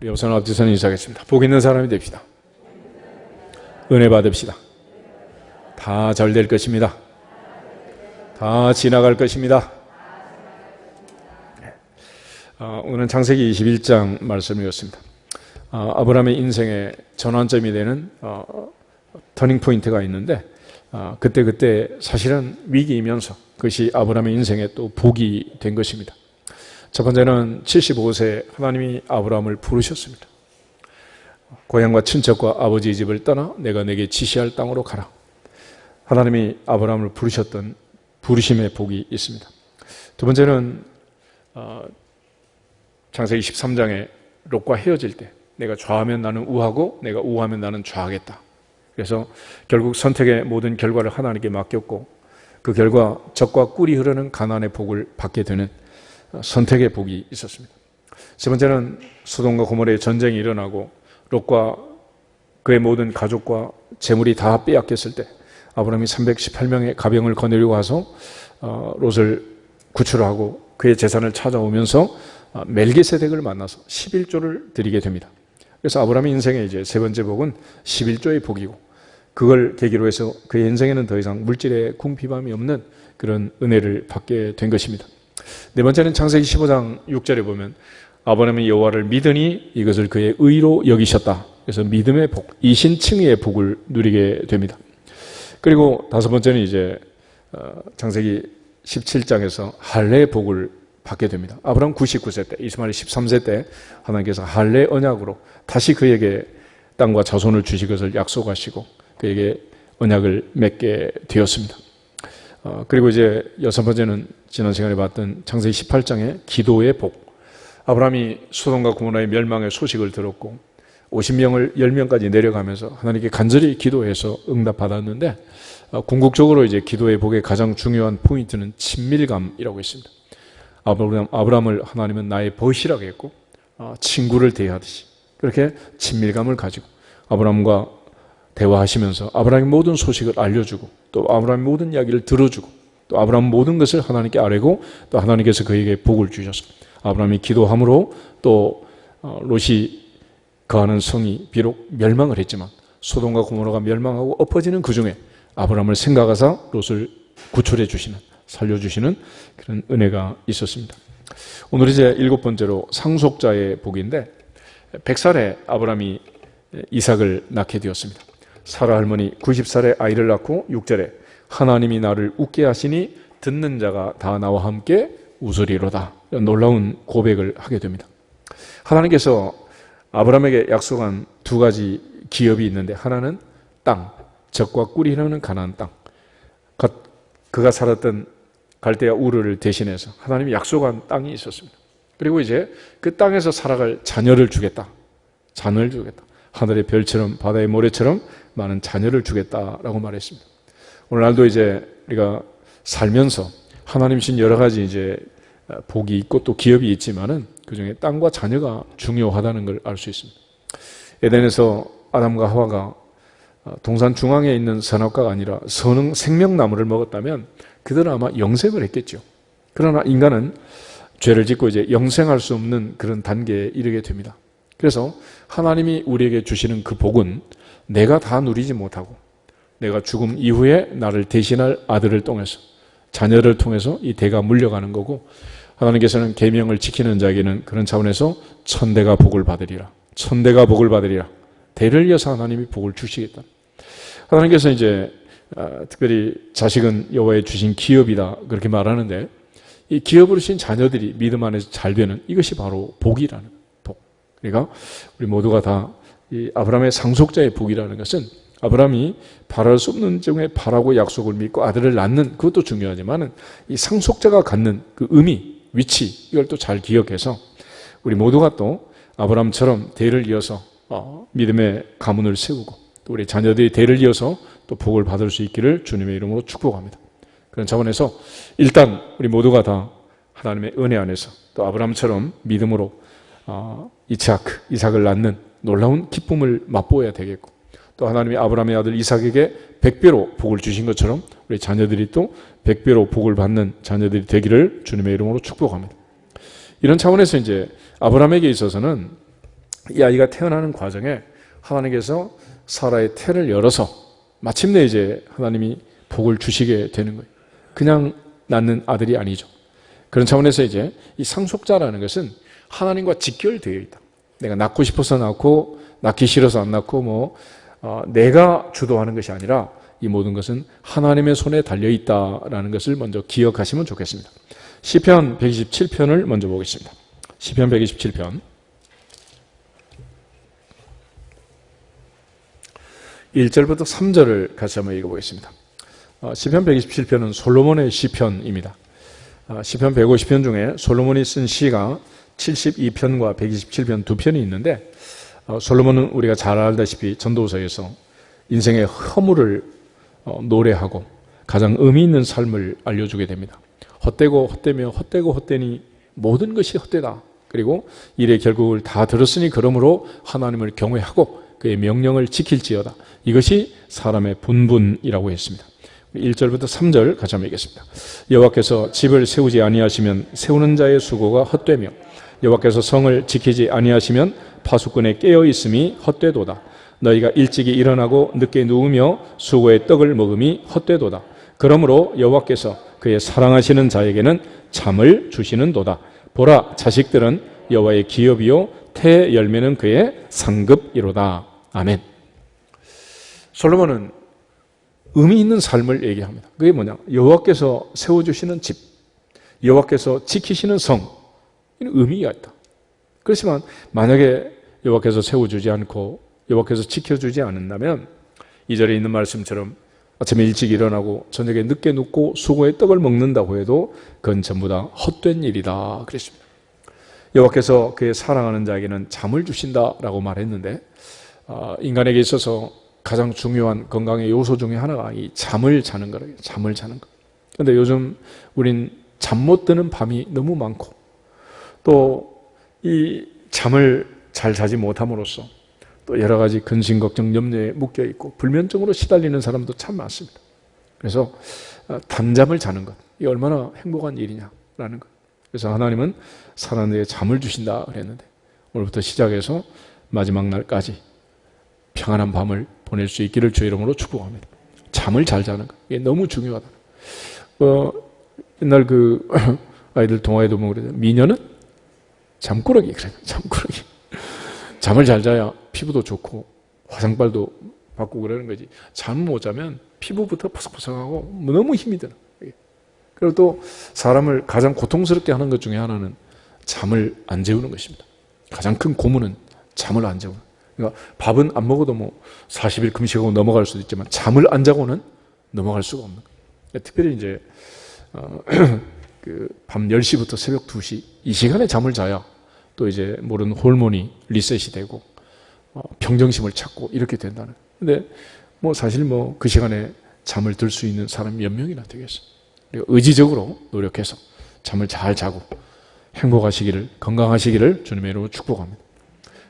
우리 우선 앞뒤선 인사하겠습니다. 복 있는 사람이 됩시다. 은혜 받읍시다. 다 잘 될 것입니다. 다 지나갈 것입니다. 오늘은 창세기 21장 말씀이었습니다. 아브라함의 인생의 전환점이 되는 터닝포인트가 있는데 그때 사실은 위기이면서 그것이 아브라함의 인생의 또 복이 된 것입니다. 첫 번째는 75세 하나님이 아브라함을 부르셨습니다. 고향과 친척과 아버지의 집을 떠나 내가 내게 지시할 땅으로 가라. 하나님이 아브라함을 부르셨던 부르심의 복이 있습니다. 두 번째는 창세기 13장에 롯과 헤어질 때 내가 좌하면 나는 우하고 내가 우하면 나는 좌하겠다. 그래서 결국 선택의 모든 결과를 하나님께 맡겼고 그 결과 젖과 꿀이 흐르는 가나안의 복을 받게 되는 선택의 복이 있었습니다. 세 번째는 소돔과 고모라의 전쟁이 일어나고 롯과 그의 모든 가족과 재물이 다 빼앗겼을 때 아브라함이 318명의 가병을 거느리고 와서 롯을 구출하고 그의 재산을 찾아오면서 멜기세덱을 만나서 11조를 드리게 됩니다. 그래서 아브라함의 인생의 이제 세 번째 복은 11조의 복이고 그걸 계기로 해서 그의 인생에는 더 이상 물질의 궁핍함이 없는 그런 은혜를 받게 된 것입니다. 네 번째는 창세기 15장 6절에 보면 아브라함이 여호와를 믿으니 이것을 그의 의로 여기셨다. 그래서 믿음의 복, 이신칭의의 복을 누리게 됩니다. 그리고 다섯 번째는 이제 창세기 17장에서 할례의 복을 받게 됩니다. 아브라함 99세 때, 이스마엘 13세 때 하나님께서 할례 언약으로 다시 그에게 땅과 자손을 주실 것을 약속하시고 그에게 언약을 맺게 되었습니다. 그리고 이제 여섯 번째는 지난 시간에 봤던 창세기 18장의 기도의 복. 아브라함이 소돔과 고모라의 멸망의 소식을 들었고 50명을 10명까지 내려가면서 하나님께 간절히 기도해서 응답받았는데 궁극적으로 이제 기도의 복의 가장 중요한 포인트는 친밀감이라고 했습니다. 아브라함을 하나님은 나의 벗이라고 했고 친구를 대하듯이 그렇게 친밀감을 가지고 아브라함과 대화하시면서 아브라함의 모든 소식을 알려주고 또 아브라함의 모든 이야기를 들어주고 또 아브라함 모든 것을 하나님께 아뢰고 또 하나님께서 그에게 복을 주셨습니다. 아브라함이 기도함으로 또 롯이 거하는 성이 비록 멸망을 했지만 소돔과 고모라가 멸망하고 엎어지는 그 중에 아브라함을 생각하사 롯을 구출해 주시는 살려주시는 그런 은혜가 있었습니다. 오늘 이제 일곱 번째로 상속자의 복인데 100살에 아브라함이 이삭을 낳게 되었습니다. 사라 할머니 90살에 아이를 낳고 6절에 하나님이 나를 웃게 하시니 듣는 자가 다 나와 함께 웃으리로다. 놀라운 고백을 하게 됩니다. 하나님께서 아브라함에게 약속한 두 가지 기업이 있는데 하나는 땅, 젖과 꿀이 흐르는 가나안 땅. 그가 살았던 갈대아 우르를 대신해서 하나님이 약속한 땅이 있었습니다. 그리고 이제 그 땅에서 살아갈 자녀를 주겠다. 자녀를 주겠다. 하늘의 별처럼 바다의 모래처럼 많은 자녀를 주겠다라고 말했습니다. 오늘날도 이제 우리가 살면서 하나님 신 여러 가지 이제 복이 있고 또 기업이 있지만은 그 중에 땅과 자녀가 중요하다는 걸 알 수 있습니다. 에덴에서 아담과 하와가 동산 중앙에 있는 선악과가 아니라 생명나무를 먹었다면 그들은 아마 영생을 했겠죠. 그러나 인간은 죄를 짓고 이제 영생할 수 없는 그런 단계에 이르게 됩니다. 그래서 하나님이 우리에게 주시는 그 복은 내가 다 누리지 못하고 내가 죽음 이후에 나를 대신할 아들을 통해서 자녀를 통해서 이 대가 물려가는 거고 하나님께서는 계명을 지키는 자에게는 그런 차원에서 천대가 복을 받으리라. 천대가 복을 받으리라. 대를 이어서 하나님이 복을 주시겠다. 하나님께서 이제 특별히 자식은 여호와의 주신 기업이다 그렇게 말하는데 이 기업으로 주신 자녀들이 믿음 안에서 잘 되는 이것이 바로 복이라는 복. 그러니까 우리 모두가 다 이 아브라함의 상속자의 복이라는 것은 아브라함이 바랄 수 없는 중에 바라고 약속을 믿고 아들을 낳는 그것도 중요하지만 이 상속자가 갖는 그 의미, 위치 이걸 또 잘 기억해서 우리 모두가 또 아브라함처럼 대를 이어서 믿음의 가문을 세우고 또 우리 자녀들이 대를 이어서 또 복을 받을 수 있기를 주님의 이름으로 축복합니다. 그런 차원에서 일단 우리 모두가 다 하나님의 은혜 안에서 또 아브라함처럼 믿음으로 이삭을 낳는 놀라운 기쁨을 맛보아야 되겠고 또 하나님이 아브라함의 아들 이삭에게 100배로 복을 주신 것처럼 우리 자녀들이 또 100배로 복을 받는 자녀들이 되기를 주님의 이름으로 축복합니다. 이런 차원에서 이제 아브라함에게 있어서는 이 아이가 태어나는 과정에 하나님께서 사라의 태를 열어서 마침내 이제 하나님이 복을 주시게 되는 거예요. 그냥 낳는 아들이 아니죠. 그런 차원에서 이제 이 상속자라는 것은 하나님과 직결되어 있다. 내가 낳고 싶어서 낳고 낳기 싫어서 안 낳고 내가 주도하는 것이 아니라 이 모든 것은 하나님의 손에 달려 있다라는 것을 먼저 기억하시면 좋겠습니다. 시편 127편을 먼저 보겠습니다. 시편 127편 1절부터 3절을 같이 한번 읽어보겠습니다. 시편 127편은 솔로몬의 시편입니다. 시편 150편 중에 솔로몬이 쓴 시가 72편과 127편 두 편이 있는데 솔로몬은 우리가 잘 알다시피 전도서에서 인생의 허물을 노래하고 가장 의미 있는 삶을 알려주게 됩니다. 헛되고 헛되며 헛되고 헛되니 모든 것이 헛되다. 그리고 일의 결국을 다 들었으니 그러므로 하나님을 경외하고 그의 명령을 지킬지어다. 이것이 사람의 본분이라고 했습니다. 1절부터 3절 같이 한번 읽겠습니다. 여호와께서 집을 세우지 아니하시면 세우는 자의 수고가 헛되며 여호와께서 성을 지키지 아니하시면 파수꾼의 깨어있음이 헛되도다. 너희가 일찍이 일어나고 늦게 누우며 수고의 떡을 먹음이 헛되도다. 그러므로 여호와께서 그의 사랑하시는 자에게는 잠을 주시는도다. 보라, 자식들은 여호와의 기업이요 태 열매는 그의 상급이로다. 아멘. 솔로몬은 의미 있는 삶을 얘기합니다. 그게 뭐냐? 여호와께서 세워주시는 집, 여호와께서 지키시는 성, 이런 의미가 있다. 그렇지만 만약에 여호와께서 세워주지 않고 여호와께서 지켜주지 않는다면 2절에 있는 말씀처럼 아침에 일찍 일어나고 저녁에 늦게 눕고 수고의 떡을 먹는다고 해도 그건 전부 다 헛된 일이다 그랬습니다. 여호와께서 그의 사랑하는 자에게는 잠을 주신다라고 말했는데 인간에게 있어서 가장 중요한 건강의 요소 중에 하나가 이 잠을 자는 거예요. 잠을 자는 거. 그런데 요즘 우린 잠 못 드는 밤이 너무 많고 또 이 잠을 잘 자지 못함으로써 또 여러 가지 근심, 걱정, 염려에 묶여 있고 불면증으로 시달리는 사람도 참 많습니다. 그래서 단잠을 자는 것, 이게 얼마나 행복한 일이냐라는 것. 그래서 하나님은 사람에게 잠을 주신다 그랬는데 오늘부터 시작해서 마지막 날까지 평안한 밤을 보낼 수 있기를 주의 이름으로 축복합니다. 잠을 잘 자는 것, 이게 너무 중요하다. 옛날 그 아이들 동화에도 보면 그래요. 미녀는 잠꾸러기 그래요. 잠꾸러기. 잠을 잘 자야 피부도 좋고 화장발도 받고 그러는 거지. 잠 못 자면 피부부터 퍼석퍼석하고 너무 힘이 드는 거예요. 그리고 또 사람을 가장 고통스럽게 하는 것 중에 하나는 잠을 안 재우는 것입니다. 가장 큰 고문은 잠을 안 재우는. 그러니까 밥은 안 먹어도 40일 금식하고 넘어갈 수도 있지만 잠을 안 자고는 넘어갈 수가 없는 거예요. 특별히 이제 밤 10시부터 새벽 2시 이 시간에 잠을 자야 또 이제 모르는 호르몬이 리셋이 되고 평정심을 찾고 이렇게 된다는. 근데 사실 그 시간에 잠을 들 수 있는 사람이 몇 명이나 되겠어요. 그리고 의지적으로 노력해서 잠을 잘 자고 행복하시기를, 건강하시기를 주님의 이름으로 축복합니다.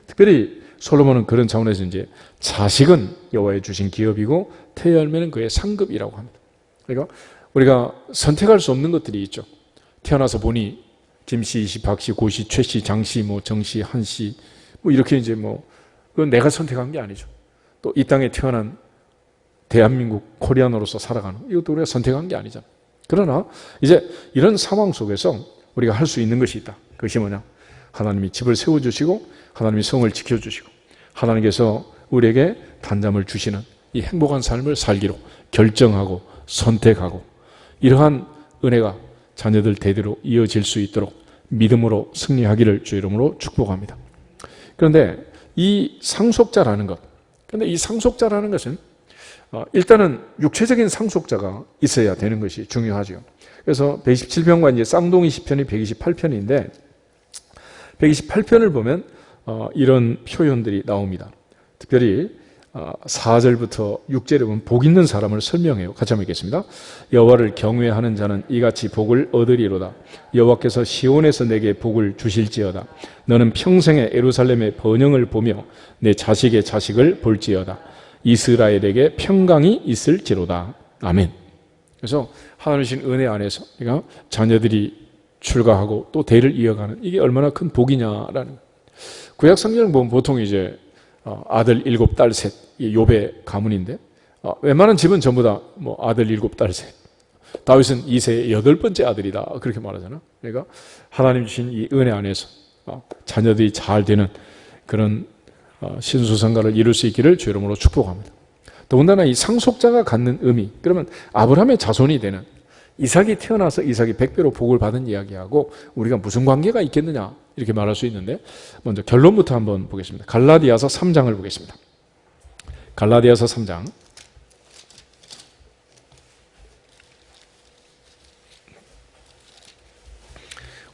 특별히 솔로몬은 그런 차원에서 이제 자식은 여호와의 주신 기업이고 태열매는 그의 상급이라고 합니다. 그러니까 우리가 선택할 수 없는 것들이 있죠. 태어나서 보니 김씨, 이씨, 박씨, 고씨, 최씨, 장씨, 정씨, 한씨 이렇게 이제 그건 내가 선택한 게 아니죠. 또 이 땅에 태어난 대한민국 코리안으로서 살아가는 이것도 우리가 선택한 게 아니잖아요. 그러나 이제 이런 상황 속에서 우리가 할 수 있는 것이 있다. 그것이 뭐냐? 하나님이 집을 세워주시고 하나님이 성을 지켜주시고 하나님께서 우리에게 단잠을 주시는 이 행복한 삶을 살기로 결정하고 선택하고 이러한 은혜가 자녀들 대대로 이어질 수 있도록 믿음으로 승리하기를 주 이름으로 축복합니다. 그런데 이 상속자라는 것은 일단은 육체적인 상속자가 있어야 되는 것이 중요하죠. 그래서 127편과 이제 쌍둥이 시편이 128편인데 128편을 보면 이런 표현들이 나옵니다. 특별히 4절부터 6절에 보면 복 있는 사람을 설명해요. 같이 한번 읽겠습니다. 여호와를 경외하는 자는 이같이 복을 얻으리로다. 여호와께서 시온에서 내게 복을 주실지어다. 너는 평생에 예루살렘의 번영을 보며 내 자식의 자식을 볼지어다. 이스라엘에게 평강이 있을지로다. 아멘. 그래서 하나님 주신 은혜 안에서 그러니까 자녀들이 출가하고 또 대를 이어가는 이게 얼마나 큰 복이냐라는. 구약 성경을 보면 보통 이제 아들 7, 딸 3, 욥의 가문인데 웬만한 집은 전부 다 뭐 아들 7, 딸 3. 다윗은 2세의 8번째 아들이다 그렇게 말하잖아. 그러니까 하나님 주신 이 은혜 안에서 자녀들이 잘 되는 그런 신수성가를 이룰 수 있기를 주 이름으로 축복합니다. 더군다나 이 상속자가 갖는 의미, 그러면 아브라함의 자손이 되는 이삭이 태어나서 이삭이 100배로 복을 받은 이야기하고 우리가 무슨 관계가 있겠느냐 이렇게 말할 수 있는데, 먼저 결론부터 한번 보겠습니다. 갈라디아서 3장을 보겠습니다. 갈라디아서 3장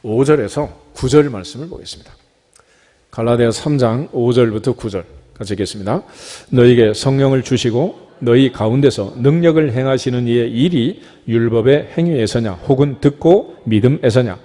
5절에서 9절 말씀을 보겠습니다. 갈라디아서 3장 5절부터 9절 같이 읽겠습니다. 너희에게 성령을 주시고 너희 가운데서 능력을 행하시는 이의 일이 율법의 행위에서냐 혹은 듣고 믿음에서냐.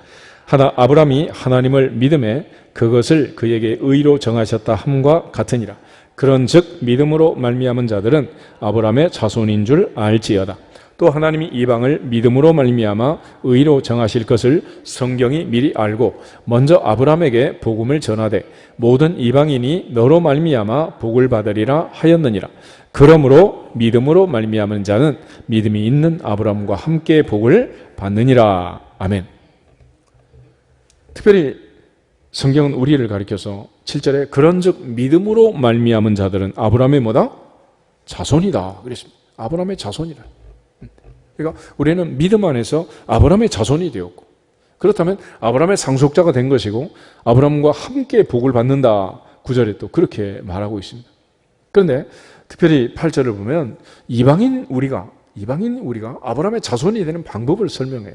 하나 아브라함이 하나님을 믿음에 그것을 그에게 의로 정하셨다 함과 같으니라. 그런즉 믿음으로 말미암은 자들은 아브라함의 자손인 줄 알지어다. 또 하나님이 이방을 믿음으로 말미암아 의로 정하실 것을 성경이 미리 알고 먼저 아브라함에게 복음을 전하되 모든 이방인이 너로 말미암아 복을 받으리라 하였느니라. 그러므로 믿음으로 말미암은 자는 믿음이 있는 아브라함과 함께 복을 받느니라. 아멘. 특별히 성경은 우리를 가리켜서 7절에 그런즉 믿음으로 말미암은 자들은 아브라함의 뭐다? 자손이다 그랬습니다. 아브라함의 자손이라. 그러니까 우리는 믿음 안에서 아브라함의 자손이 되었고, 그렇다면 아브라함의 상속자가 된 것이고 아브라함과 함께 복을 받는다. 9절에 또 그렇게 말하고 있습니다. 그런데 특별히 8절을 보면 이방인 우리가 아브라함의 자손이 되는 방법을 설명해요.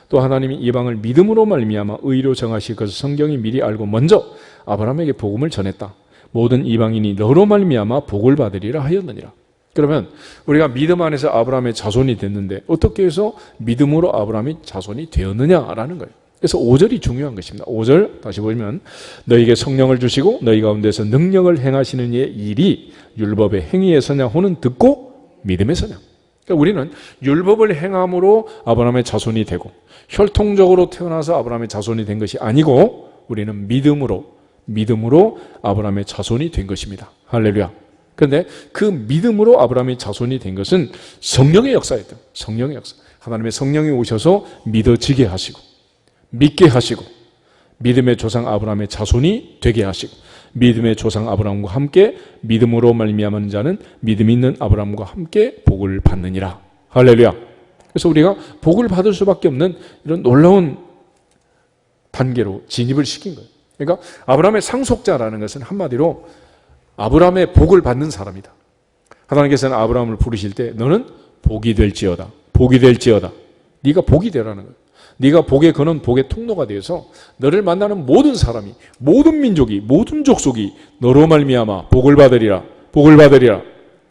또 하나님이 이방을 믿음으로 말미암아 의로 정하실 것을 성경이 미리 알고 먼저 아브라함에게 복음을 전했다. 모든 이방인이 너로 말미암아 복을 받으리라 하였느니라. 그러면 우리가 믿음 안에서 아브라함의 자손이 됐는데 어떻게 해서 믿음으로 아브라함이 자손이 되었느냐라는 거예요. 그래서 5절이 중요한 것입니다. 5절 다시 보면 너희에게 성령을 주시고 너희 가운데서 능력을 행하시는 이의 일이 율법의 행위에서냐 혹은 듣고 믿음에서냐. 그러니까 우리는 율법을 행함으로 아브라함의 자손이 되고 혈통적으로 태어나서 아브라함의 자손이 된 것이 아니고 우리는 믿음으로 아브라함의 자손이 된 것입니다. 할렐루야. 그런데 그 믿음으로 아브라함의 자손이 된 것은 성령의 역사였다. 성령의 역사. 하나님의 성령이 오셔서 믿어지게 하시고 믿게 하시고 믿음의 조상 아브라함의 자손이 되게 하시고 믿음의 조상 아브라함과 함께 믿음으로 말미암은 자는 믿음 있는 아브라함과 함께 복을 받느니라. 할렐루야. 그래서 우리가 복을 받을 수밖에 없는 이런 놀라운 단계로 진입을 시킨 거예요. 그러니까 아브라함의 상속자라는 것은 한마디로 아브라함의 복을 받는 사람이다. 하나님께서는 아브라함을 부르실 때 너는 복이 될지어다. 복이 될지어다. 네가 복이 되라는 거예요. 네가 복에 거는 복의 통로가 되어서 너를 만나는 모든 사람이, 모든 민족이, 모든 족속이 너로 말미암아 복을 받으리라. 복을 받으리라.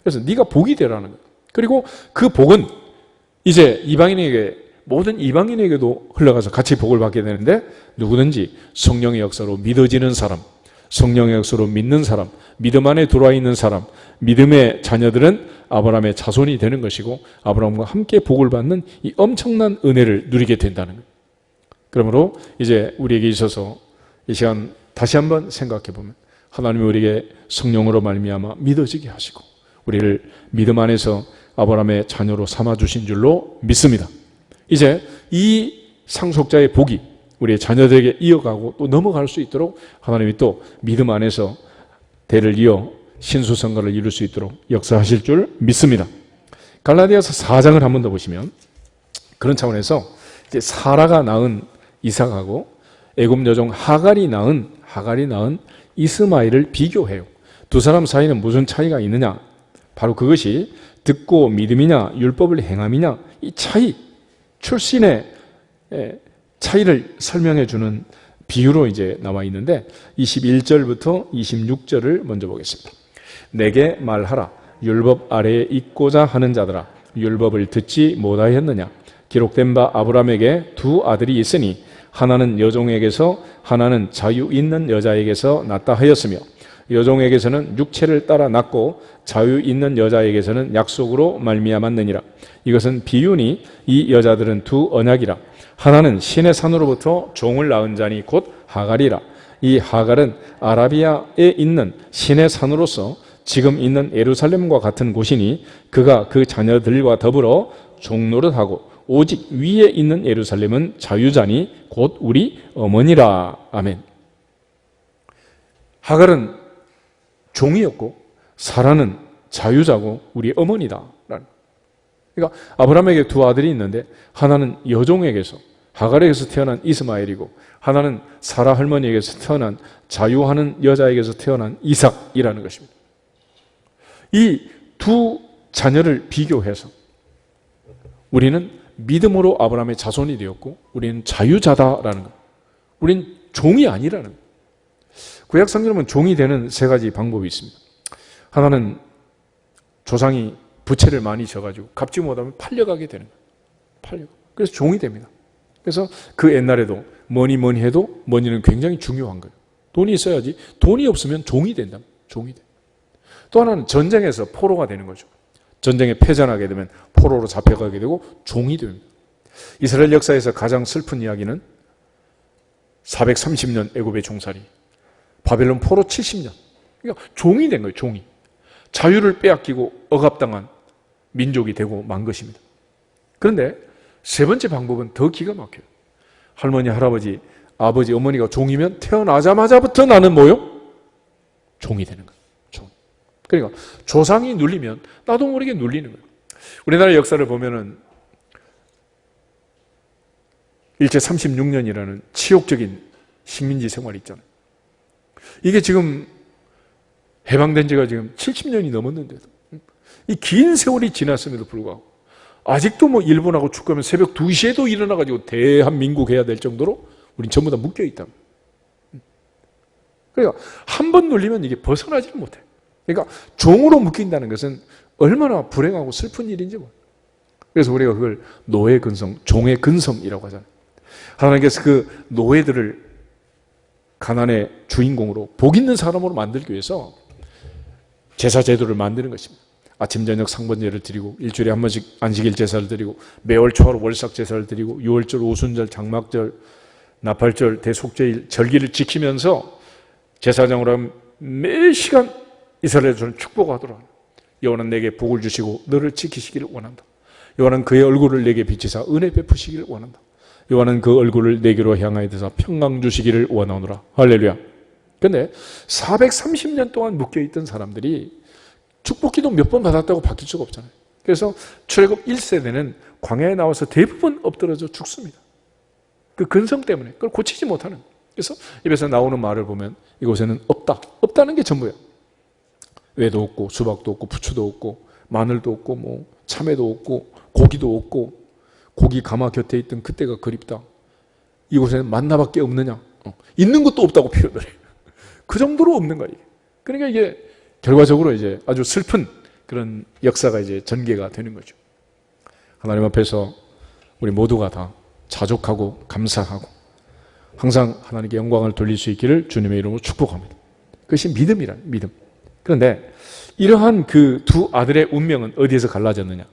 그래서 네가 복이 되라는 거예요. 그리고 그 복은 이제 모든 이방인에게도 흘러가서 같이 복을 받게 되는데 누구든지 성령의 역사로 믿어지는 사람, 성령의 역사로 믿는 사람, 믿음 안에 들어와 있는 사람, 믿음의 자녀들은 아브라함의 자손이 되는 것이고 아브라함과 함께 복을 받는 이 엄청난 은혜를 누리게 된다는 거예요. 그러므로 이제 우리에게 있어서 이 시간 다시 한번 생각해 보면 하나님이 우리에게 성령으로 말미암아 믿어지게 하시고 우리를 믿음 안에서 아브라함의 자녀로 삼아주신 줄로 믿습니다. 이제 이 상속자의 복이 우리의 자녀들에게 이어가고 또 넘어갈 수 있도록 하나님이 또 믿음 안에서 대를 이어 신수성가를 이룰 수 있도록 역사하실 줄 믿습니다. 갈라디아서 4장을 한 번 더 보시면 그런 차원에서 이제 사라가 낳은 이삭하고 애굽 여종 하갈이 낳은 이스마엘을 비교해요. 두 사람 사이는 무슨 차이가 있느냐? 바로 그것이 듣고 믿음이냐 율법을 행함이냐, 이 차이, 출신의 차이를 설명해 주는 비유로 이제 나와 있는데 21절부터 26절을 먼저 보겠습니다. 내게 말하라. 율법 아래에 있고자 하는 자들아, 율법을 듣지 못하였느냐? 기록된 바 아브라함에게 두 아들이 있으니 하나는 여종에게서 하나는 자유 있는 여자에게서 낳다 하였으며 여종에게서는 육체를 따라 낳고 자유 있는 여자에게서는 약속으로 말미암았느니라. 이것은 비유니 이 여자들은 두 언약이라. 하나는 신의 산으로부터 종을 낳은 자니 곧 하갈이라. 이 하갈은 아라비아에 있는 신의 산으로서 지금 있는 예루살렘과 같은 곳이니 그가 그 자녀들과 더불어 종노릇하고 오직 위에 있는 예루살렘은 자유자니 곧 우리 어머니라. 아멘. 하갈은 종이었고 사라는 자유자고 우리 어머니다. 그러니까 아브라함에게 두 아들이 있는데 하나는 여종에게서 하갈에게서 태어난 이스마엘이고 하나는 사라 할머니에게서 태어난 자유하는 여자에게서 태어난 이삭이라는 것입니다. 이 두 자녀를 비교해서 우리는 믿음으로 아브라함의 자손이 되었고 우리는 자유자다라는 것. 우리는 종이 아니라는 것. 구약 성경에 종이 되는 세 가지 방법이 있습니다. 하나는 조상이 부채를 많이 져가지고 갚지 못하면 팔려가게 되는 거예요. 그래서 종이 됩니다. 그래서 그 옛날에도 뭐니 해도 머니는 굉장히 중요한 거예요. 돈이 있어야지. 돈이 없으면 종이 된다. 종이 돼. 또 하나는 전쟁에서 포로가 되는 거죠. 전쟁에 패전하게 되면 포로로 잡혀가게 되고 종이 됩니다. 이스라엘 역사에서 가장 슬픈 이야기는 430년 애굽의 종살이, 바벨론 포로 70년. 그러니까 종이 된 거예요. 종이. 자유를 빼앗기고 억압당한 민족이 되고 만 것입니다. 그런데 세 번째 방법은 더 기가 막혀요. 할머니, 할아버지, 아버지, 어머니가 종이면 태어나자마자부터 나는 뭐요? 종이 되는 거예요. 종. 그러니까 조상이 눌리면 나도 모르게 눌리는 거예요. 우리나라 역사를 보면은 일제 36년이라는 치욕적인 식민지 생활이 있잖아요. 이게 지금 해방된 지가 지금 70년이 넘었는데도 이 긴 세월이 지났음에도 불구하고 아직도 뭐 일본하고 축구하면 새벽 2시에도 일어나가지고 대한민국 해야 될 정도로 우린 전부 다 묶여있다. 그러니까 한 번 눌리면 이게 벗어나지를 못해. 그러니까 종으로 묶인다는 것은 얼마나 불행하고 슬픈 일인지 뭐. 그래서 우리가 그걸 노예 근성, 종의 근성이라고 하잖아요. 하나님께서 그 노예들을 가난의 주인공으로 복 있는 사람으로 만들기 위해서 제사 제도를 만드는 것입니다. 아침 저녁 상번제를 드리고 일주일에 한 번씩 안식일 제사를 드리고 매월 초하루 월삭 제사를 드리고 유월절, 오순절, 장막절, 나팔절, 대속제일, 절기를 지키면서 제사장으로 하면 매 시간 이스라엘 자손을 축복하더라. 여호와는 내게 복을 주시고 너를 지키시기를 원한다. 여호와는 그의 얼굴을 내게 비치사 은혜 베푸시기를 원한다. 여호와는 그 얼굴을 내게로 향하여 드사 평강 주시기를 원하노라. 할렐루야. 근데 430년 동안 묶여있던 사람들이 축복기도 몇 번 받았다고 바뀔 수가 없잖아요. 그래서 출애굽 1세대는 광야에 나와서 대부분 엎드러져 죽습니다. 그 근성 때문에 그걸 고치지 못하는. 그래서 입에서 나오는 말을 보면 이곳에는 없다. 없다는 게 전부예요. 외도 없고 수박도 없고 부추도 없고 마늘도 없고 뭐 참외도 없고 고기도 없고 고기 가마 곁에 있던 그때가 그립다. 이곳에는 만나밖에 없느냐? 있는 것도 없다고 표현을 해요. 그 정도로 없는 거예요. 그러니까 이게 결과적으로 이제 아주 슬픈 그런 역사가 이제 전개가 되는 거죠. 하나님 앞에서 우리 모두가 다 자족하고 감사하고 항상 하나님께 영광을 돌릴 수 있기를 주님의 이름으로 축복합니다. 그것이 믿음이란 믿음. 그런데 이러한 그 두 아들의 운명은 어디에서 갈라졌느냐?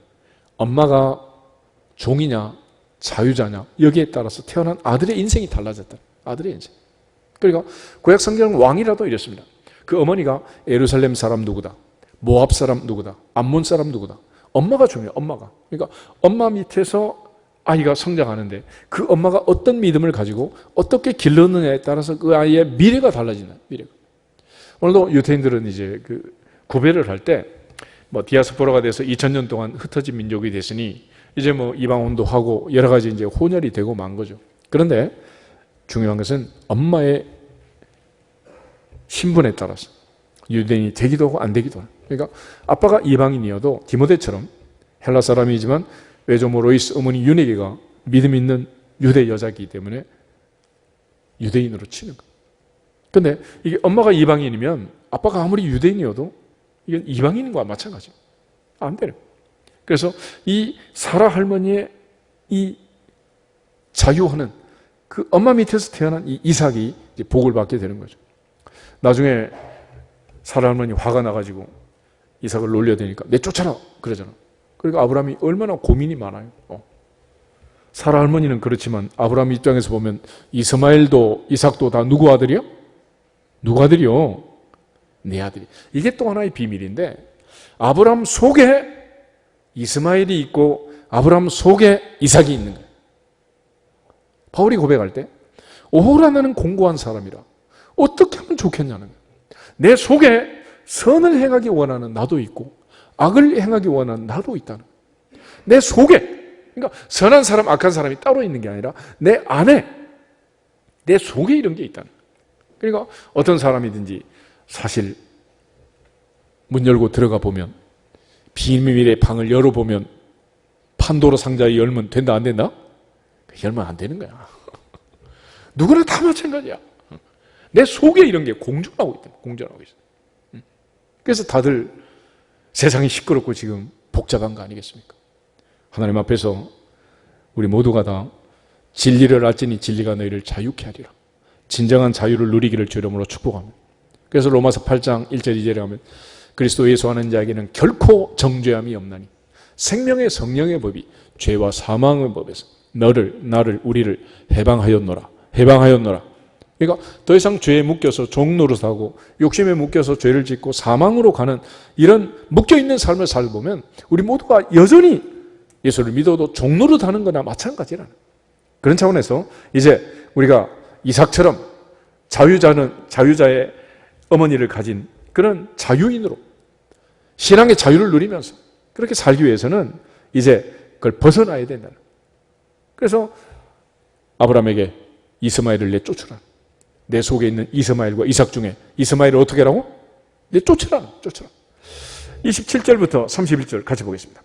엄마가 종이냐 자유자냐 여기에 따라서 태어난 아들의 인생이 달라졌다. 아들의 인생. 그러니까 구약 성경은 왕이라도 이랬습니다. 그 어머니가 예루살렘 사람 누구다, 모압 사람 누구다, 암몬 사람 누구다. 엄마가 중요해요. 엄마가. 그러니까 엄마 밑에서 아이가 성장하는데 그 엄마가 어떤 믿음을 가지고 어떻게 길렀느냐에 따라서 그 아이의 미래가 달라진다. 미래가. 오늘도 유태인들은 이제 그 구별을 할 때 뭐 디아스포라가 돼서 2000년 동안 흩어진 민족이 됐으니 이제 뭐 이방혼도 하고 여러 가지 이제 혼혈이 되고 만 거죠. 그런데 중요한 것은 엄마의 신분에 따라서 유대인이 되기도 하고 안 되기도 하고. 그러니까 아빠가 이방인이어도 디모데처럼 헬라 사람이지만 외조모 로이스 어머니 유네게가 믿음 있는 유대 여자이기 때문에 유대인으로 치는 거예요. 그런데 이게 엄마가 이방인이면 아빠가 아무리 유대인이어도 이건 이방인과 마찬가지예요. 안 돼요. 그래서 이 사라 할머니의 이 자유하는 그 엄마 밑에서 태어난 이 이삭이 이제 복을 받게 되는 거죠. 나중에 사라 할머니 화가 나가지고 이삭을 놀려대니까 내쫓아라 그러잖아. 그러니까 아브라함이 얼마나 고민이 많아요. 사라 할머니는 그렇지만 아브라함 입장에서 보면 이스마엘도 이삭도 다 누구 아들이요? 누가 아들이요? 내 아들이. 이게 또 하나의 비밀인데 아브라함 속에 이스마엘이 있고 아브라함 속에 이삭이 있는 거예요. 바울이 고백할 때 오호라 나는 공고한 사람이라 어떻게 하면 좋겠냐는 거예요. 내 속에 선을 행하기 원하는 나도 있고 악을 행하기 원하는 나도 있다는 거예요. 내 속에, 그러니까 선한 사람 악한 사람이 따로 있는 게 아니라 내 안에 내 속에 이런 게 있다는 거예요. 그러니까 어떤 사람이든지 사실 문 열고 들어가 보면 비밀의 방을 열어보면 판도라 상자에 열면 된다 안 된다? 열면 안 되는 거야. 누구나 다 마찬가지야. 내 속에 이런 게 공존하고 있다. 공존하고 있어. 그래서 다들 세상이 시끄럽고 지금 복잡한 거 아니겠습니까? 하나님 앞에서 우리 모두가 다 진리를 알지니 진리가 너희를 자유케 하리라. 진정한 자유를 누리기를 주 이름으로 축복합니다. 그래서 로마서 8장 1절 2절에 하면 그리스도 예수 아는 자에게는 결코 정죄함이 없나니 생명의 성령의 법이 죄와 사망의 법에서 나를 우리를 해방하였노라. 그러니까 더 이상 죄에 묶여서 종노릇하고 욕심에 묶여서 죄를 짓고 사망으로 가는 이런 묶여있는 삶을 살보면 우리 모두가 여전히 예수를 믿어도 종노릇하는 거나 마찬가지라는 그런 차원에서 이제 우리가 이삭처럼 자유자의 어머니를 가진 그런 자유인으로 신앙의 자유를 누리면서 그렇게 살기 위해서는 이제 그걸 벗어나야 된다는. 그래서 아브라함에게 이스마엘을 내쫓으라. 내 속에 있는 이스마엘과 이삭 중에 이스마엘을 어떻게 하라고? 내쫓으라. 27절부터 31절 같이 보겠습니다.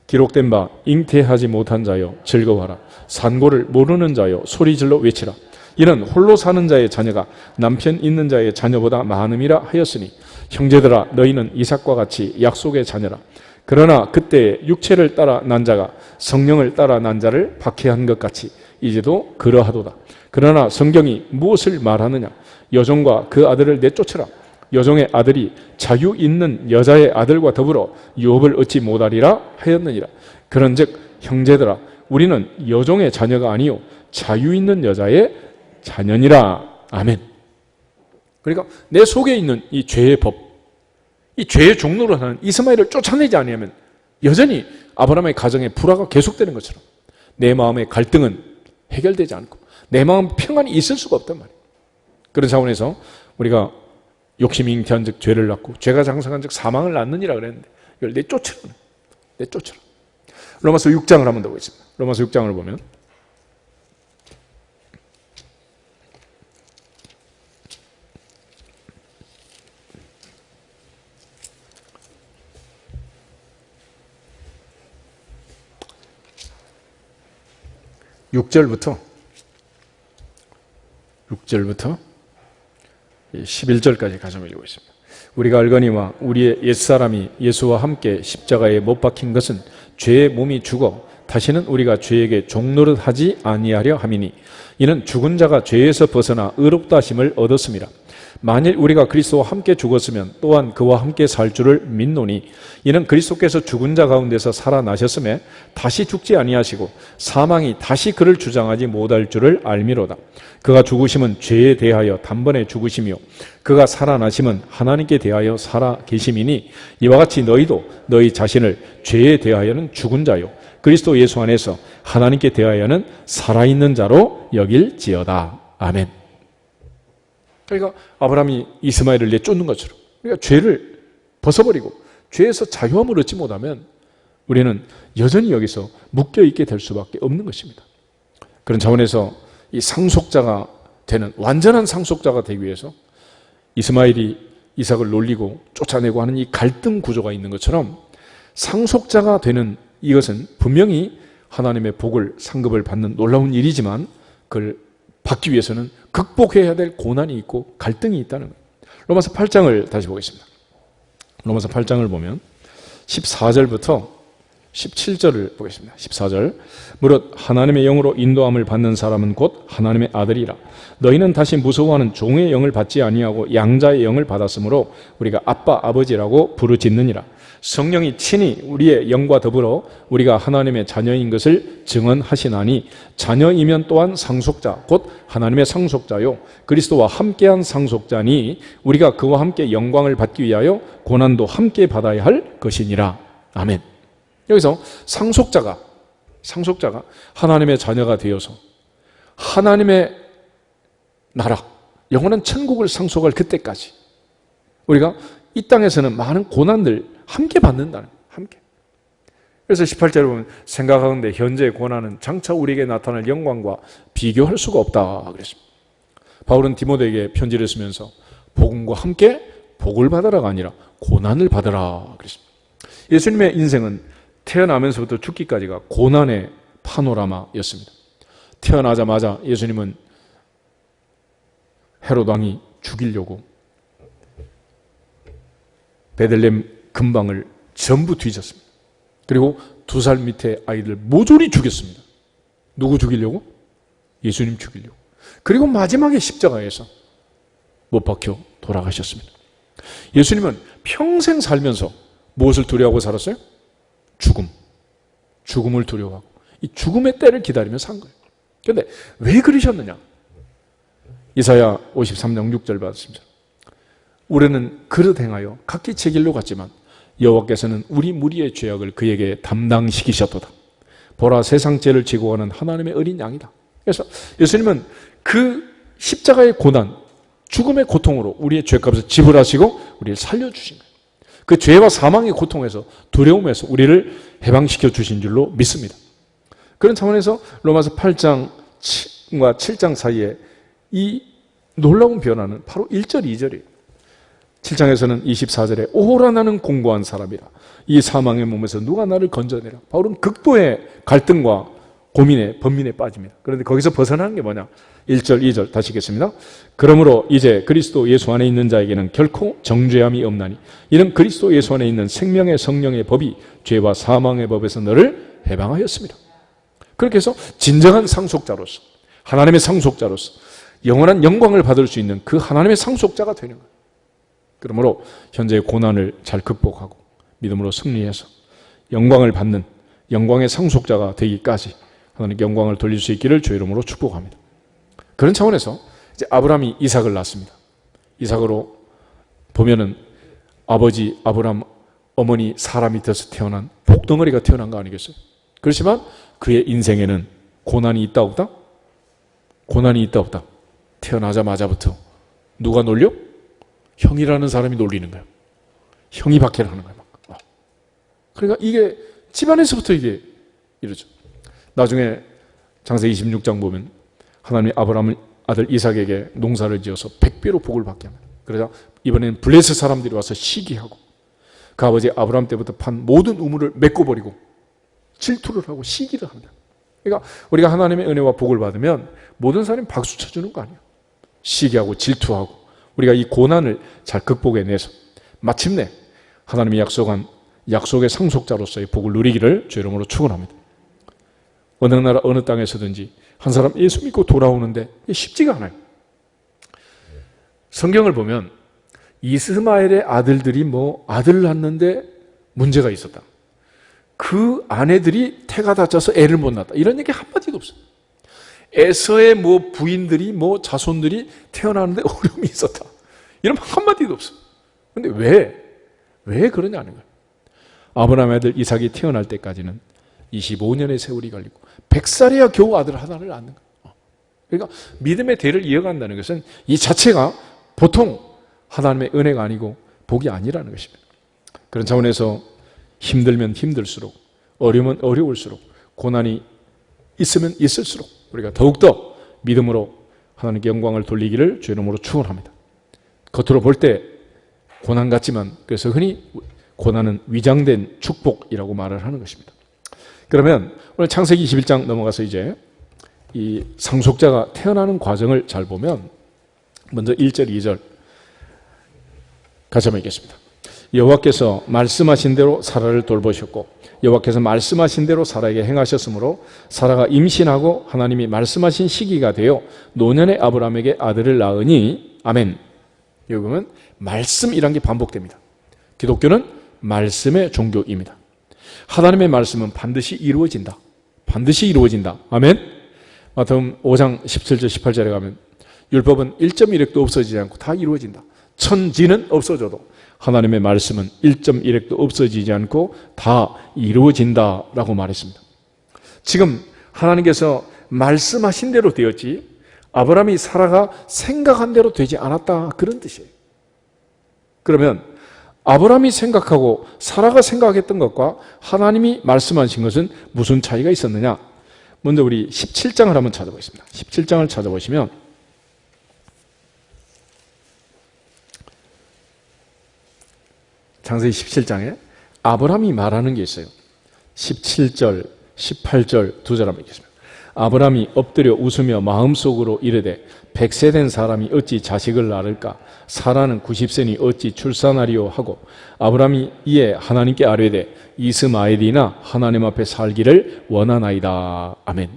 기록된 바 잉태하지 못한 자여 즐거워하라. 산고를 모르는 자여 소리질러 외치라. 이는 홀로 사는 자의 자녀가 남편 있는 자의 자녀보다 많음이라 하였으니 형제들아 너희는 이삭과 같이 약속의 자녀라. 그러나 그때 육체를 따라 난 자가 성령을 따라 난 자를 박해한 것 같이 이제도 그러하도다. 그러나 성경이 무엇을 말하느냐? 여종과 그 아들을 내쫓으라. 여종의 아들이 자유 있는 여자의 아들과 더불어 유업을 얻지 못하리라 하였느니라. 그런즉 형제들아 우리는 여종의 자녀가 아니요 자유 있는 여자의 자녀니라. 아멘. 그러니까 내 속에 있는 이 죄의 법, 이 죄의 종로로 하는 이스마엘을 쫓아내지 않으면 여전히 아브라함의 가정의 불화가 계속되는 것처럼 내 마음의 갈등은 해결되지 않고 내 마음 평안이 있을 수가 없단 말이에요. 그런 차원에서 우리가 욕심이 잉태한 즉 죄를 낳고 죄가 장성한 즉 사망을 낳느니라 그랬는데 이걸 내쫓으라. 로마서 6장을 한번 더 보겠습니다. 로마서 6장을 보면 6절부터 11절까지 가져 올리고 있습니다. 우리가 알거니와 우리의 옛사람이 예수와 함께 십자가에 못 박힌 것은 죄의 몸이 죽어 다시는 우리가 죄에게 종노릇하지 아니하려 함이니 이는 죽은 자가 죄에서 벗어나 의롭다 하심을 얻었습니다. 만일 우리가 그리스도와 함께 죽었으면 또한 그와 함께 살 줄을 믿노니 이는 그리스도께서 죽은 자 가운데서 살아나셨음에 다시 죽지 아니하시고 사망이 다시 그를 주장하지 못할 줄을 알미로다. 그가 죽으심은 죄에 대하여 단번에 죽으시며 그가 살아나심은 하나님께 대하여 살아 계심이니 이와 같이 너희도 너희 자신을 죄에 대하여는 죽은 자요 그리스도 예수 안에서 하나님께 대하여는 살아있는 자로 여길지어다. 아멘. 그러니까 아브라함이 이스마엘을 내쫓는 것처럼 우리가 죄를 벗어버리고 죄에서 자유함을 얻지 못하면 우리는 여전히 여기서 묶여있게 될 수밖에 없는 것입니다. 그런 차원에서 이 상속자가 되는 완전한 상속자가 되기 위해서 이스마엘이 이삭을 놀리고 쫓아내고 하는 이 갈등 구조가 있는 것처럼 상속자가 되는 이것은 분명히 하나님의 복을 상급을 받는 놀라운 일이지만 그걸 받기 위해서는 극복해야 될 고난이 있고 갈등이 있다는 거예요. 로마서 8장을 다시 보겠습니다. 로마서 8장을 보면 14절부터 17절을 보겠습니다. 14절 무릇 하나님의 영으로 인도함을 받는 사람은 곧 하나님의 아들이라. 너희는 다시 무서워하는 종의 영을 받지 아니하고 양자의 영을 받았으므로 우리가 아빠 아버지라고 부르짖느니라. 성령이 친히 우리의 영과 더불어 우리가 하나님의 자녀인 것을 증언하시나니 자녀이면 또한 상속자 곧 하나님의 상속자요 그리스도와 함께한 상속자니 우리가 그와 함께 영광을 받기 위하여 고난도 함께 받아야 할 것이니라. 아멘. 여기서 상속자가 하나님의 자녀가 되어서 하나님의 나라, 영원한 천국을 상속할 그때까지 우리가 이 땅에서는 많은 고난들 함께 받는다는 거예요. 함께. 그래서 18절에 보면 생각하건대 현재의 고난은 장차 우리에게 나타날 영광과 비교할 수가 없다 그랬습니다. 바울은 디모데에게 편지를 쓰면서 복음과 함께 복을 받으라가 아니라 고난을 받으라 그랬습니다. 예수님의 인생은 태어나면서부터 죽기까지가 고난의 파노라마였습니다. 태어나자마자 예수님은 헤롯 왕이 죽이려고 베들레헴 근방을 전부 뒤졌습니다. 그리고 2살 밑에 아이들 모조리 죽였습니다. 누구 죽이려고? 예수님 죽이려고. 그리고 마지막에 십자가에서 못 박혀 돌아가셨습니다. 예수님은 평생 살면서 무엇을 두려워하고 살았어요? 죽음을 두려워하고 이 죽음의 때를 기다리며 산 거예요. 그런데 왜 그러셨느냐? 이사야 53장 6절 받았습니다. 우리는 그릇 행하여 각기 제 길로 갔지만 여호와께서는 우리 무리의 죄악을 그에게 담당시키셨도다. 보라 세상 죄를 지고 가는 하나님의 어린 양이다. 그래서 예수님은 그 십자가의 고난, 죽음의 고통으로 우리의 죄값을 지불하시고 우리를 살려주신 거예요. 그 죄와 사망의 고통에서 두려움에서 우리를 해방시켜 주신 줄로 믿습니다. 그런 차원에서 로마서 8장과 7장 사이에 이 놀라운 변화는 바로 1절, 2절이에요. 7장에서는 24절에 오호라 나는 공고한 사람이라 이 사망의 몸에서 누가 나를 건져내라. 바울은 극도의 갈등과 고민에 번민에 빠집니다. 그런데 거기서 벗어나는 게 뭐냐? 1절, 2절 다시 읽겠습니다. 그러므로 이제 그리스도 예수 안에 있는 자에게는 결코 정죄함이 없나니 이는 그리스도 예수 안에 있는 생명의 성령의 법이 죄와 사망의 법에서 너를 해방하였습니다. 그렇게 해서 진정한 상속자로서 하나님의 상속자로서 영원한 영광을 받을 수 있는 그 하나님의 상속자가 되는 거예요. 그러므로 현재의 고난을 잘 극복하고 믿음으로 승리해서 영광을 받는 영광의 상속자가 되기까지 하나님께 영광을 돌릴 수 있기를 주의 이름으로 축복합니다. 그런 차원에서 이제 아브라함이 이삭을 낳습니다. 이삭으로 보면은 아버지 아브라함, 어머니 사람이 돼서 태어난 복덩어리가 태어난 거 아니겠어요? 그렇지만 그의 인생에는 고난이 있다 없다? 고난이 있다 없다? 태어나자마자부터 누가 놀려? 형이라는 사람이 놀리는 거예요. 형이 박해를 하는 거예요. 그러니까 이게 집안에서부터 이게 이러죠. 나중에 창세기 26장 보면 하나님이 아브라함 아들 이삭에게 농사를 지어서 100배로 복을 받게 합니다. 그러자 이번에는 블레셋 사람들이 와서 시기하고 그 아버지 아브라함 때부터 판 모든 우물을 메꿔버리고 질투를 하고 시기를 합니다. 그러니까 우리가 하나님의 은혜와 복을 받으면 모든 사람이 박수 쳐주는 거 아니에요. 시기하고 질투하고 우리가 이 고난을 잘 극복해내서 마침내 하나님이 약속한 약속의 상속자로서의 복을 누리기를 주의 이름으로 축원합니다. 어느 나라 어느 땅에서든지 한 사람 예수 믿고 돌아오는데 쉽지가 않아요. 성경을 보면 이스마엘의 아들들이 아들을 낳는데 문제가 있었다. 그 아내들이 태가 다쳐서 애를 못 낳았다. 이런 얘기 한마디도 없어요. 에서의 부인들이 자손들이 태어나는데 어려움이 있었다. 이런 한마디도 없어요. 그런데 왜 그러냐는 거예요. 아브라함의 아들 이삭이 태어날 때까지는 25년의 세월이 걸리고 100살이야 겨우 아들 하나를 낳는 거예요. 그러니까 믿음의 대를 이어간다는 것은 이 자체가 보통 하나님의 은혜가 아니고 복이 아니라는 것입니다. 그런 차원에서 힘들면 힘들수록 어려우면 어려울수록 고난이 있으면 있을수록 우리가 더욱더 믿음으로 하나님께 영광을 돌리기를 주의 이름으로 축원합니다. 겉으로 볼 때 고난 같지만 그래서 흔히 고난은 위장된 축복이라고 말을 하는 것입니다. 그러면 오늘 창세기 21장 넘어가서 이제 이 상속자가 태어나는 과정을 잘 보면 먼저 1절, 2절 같이 한번 읽겠습니다. 여호와께서 말씀하신 대로 사라를 돌보셨고 여호와께서 말씀하신 대로 사라에게 행하셨으므로 사라가 임신하고 하나님이 말씀하신 시기가 되어 노년의 아브라함에게 아들을 낳으니 아멘. 여기 보면 말씀이란 게 반복됩니다. 기독교는 말씀의 종교입니다. 하나님의 말씀은 반드시 이루어진다. 반드시 이루어진다. 아멘. 마태복음 5장 17절 18절에 가면 율법은 1.1획도 없어지지 않고 다 이루어진다. 천지는 없어져도 하나님의 말씀은 1.1획도 없어지지 않고 다 이루어진다라고 말했습니다. 지금 하나님께서 말씀하신 대로 되었지 아브라함이 사라가 생각한 대로 되지 않았다, 그런 뜻이에요. 그러면 아브라함이 생각하고 사라가 생각했던 것과 하나님이 말씀하신 것은 무슨 차이가 있었느냐? 먼저 우리 17장을 한번 찾아보겠습니다. 17장을 찾아보시면 창세기 17장에 아브라함이 말하는 게 있어요. 17절, 18절 두 절 한번 읽겠습니다. 아브라함이 엎드려 웃으며 마음속으로 이르되 100세 된 사람이 어찌 자식을 낳을까? 사라는 90세니 어찌 출산하리요 하고 아브라함이 이에 하나님께 아뢰되 이스마엘이나 하나님 앞에 살기를 원하나이다. 아멘.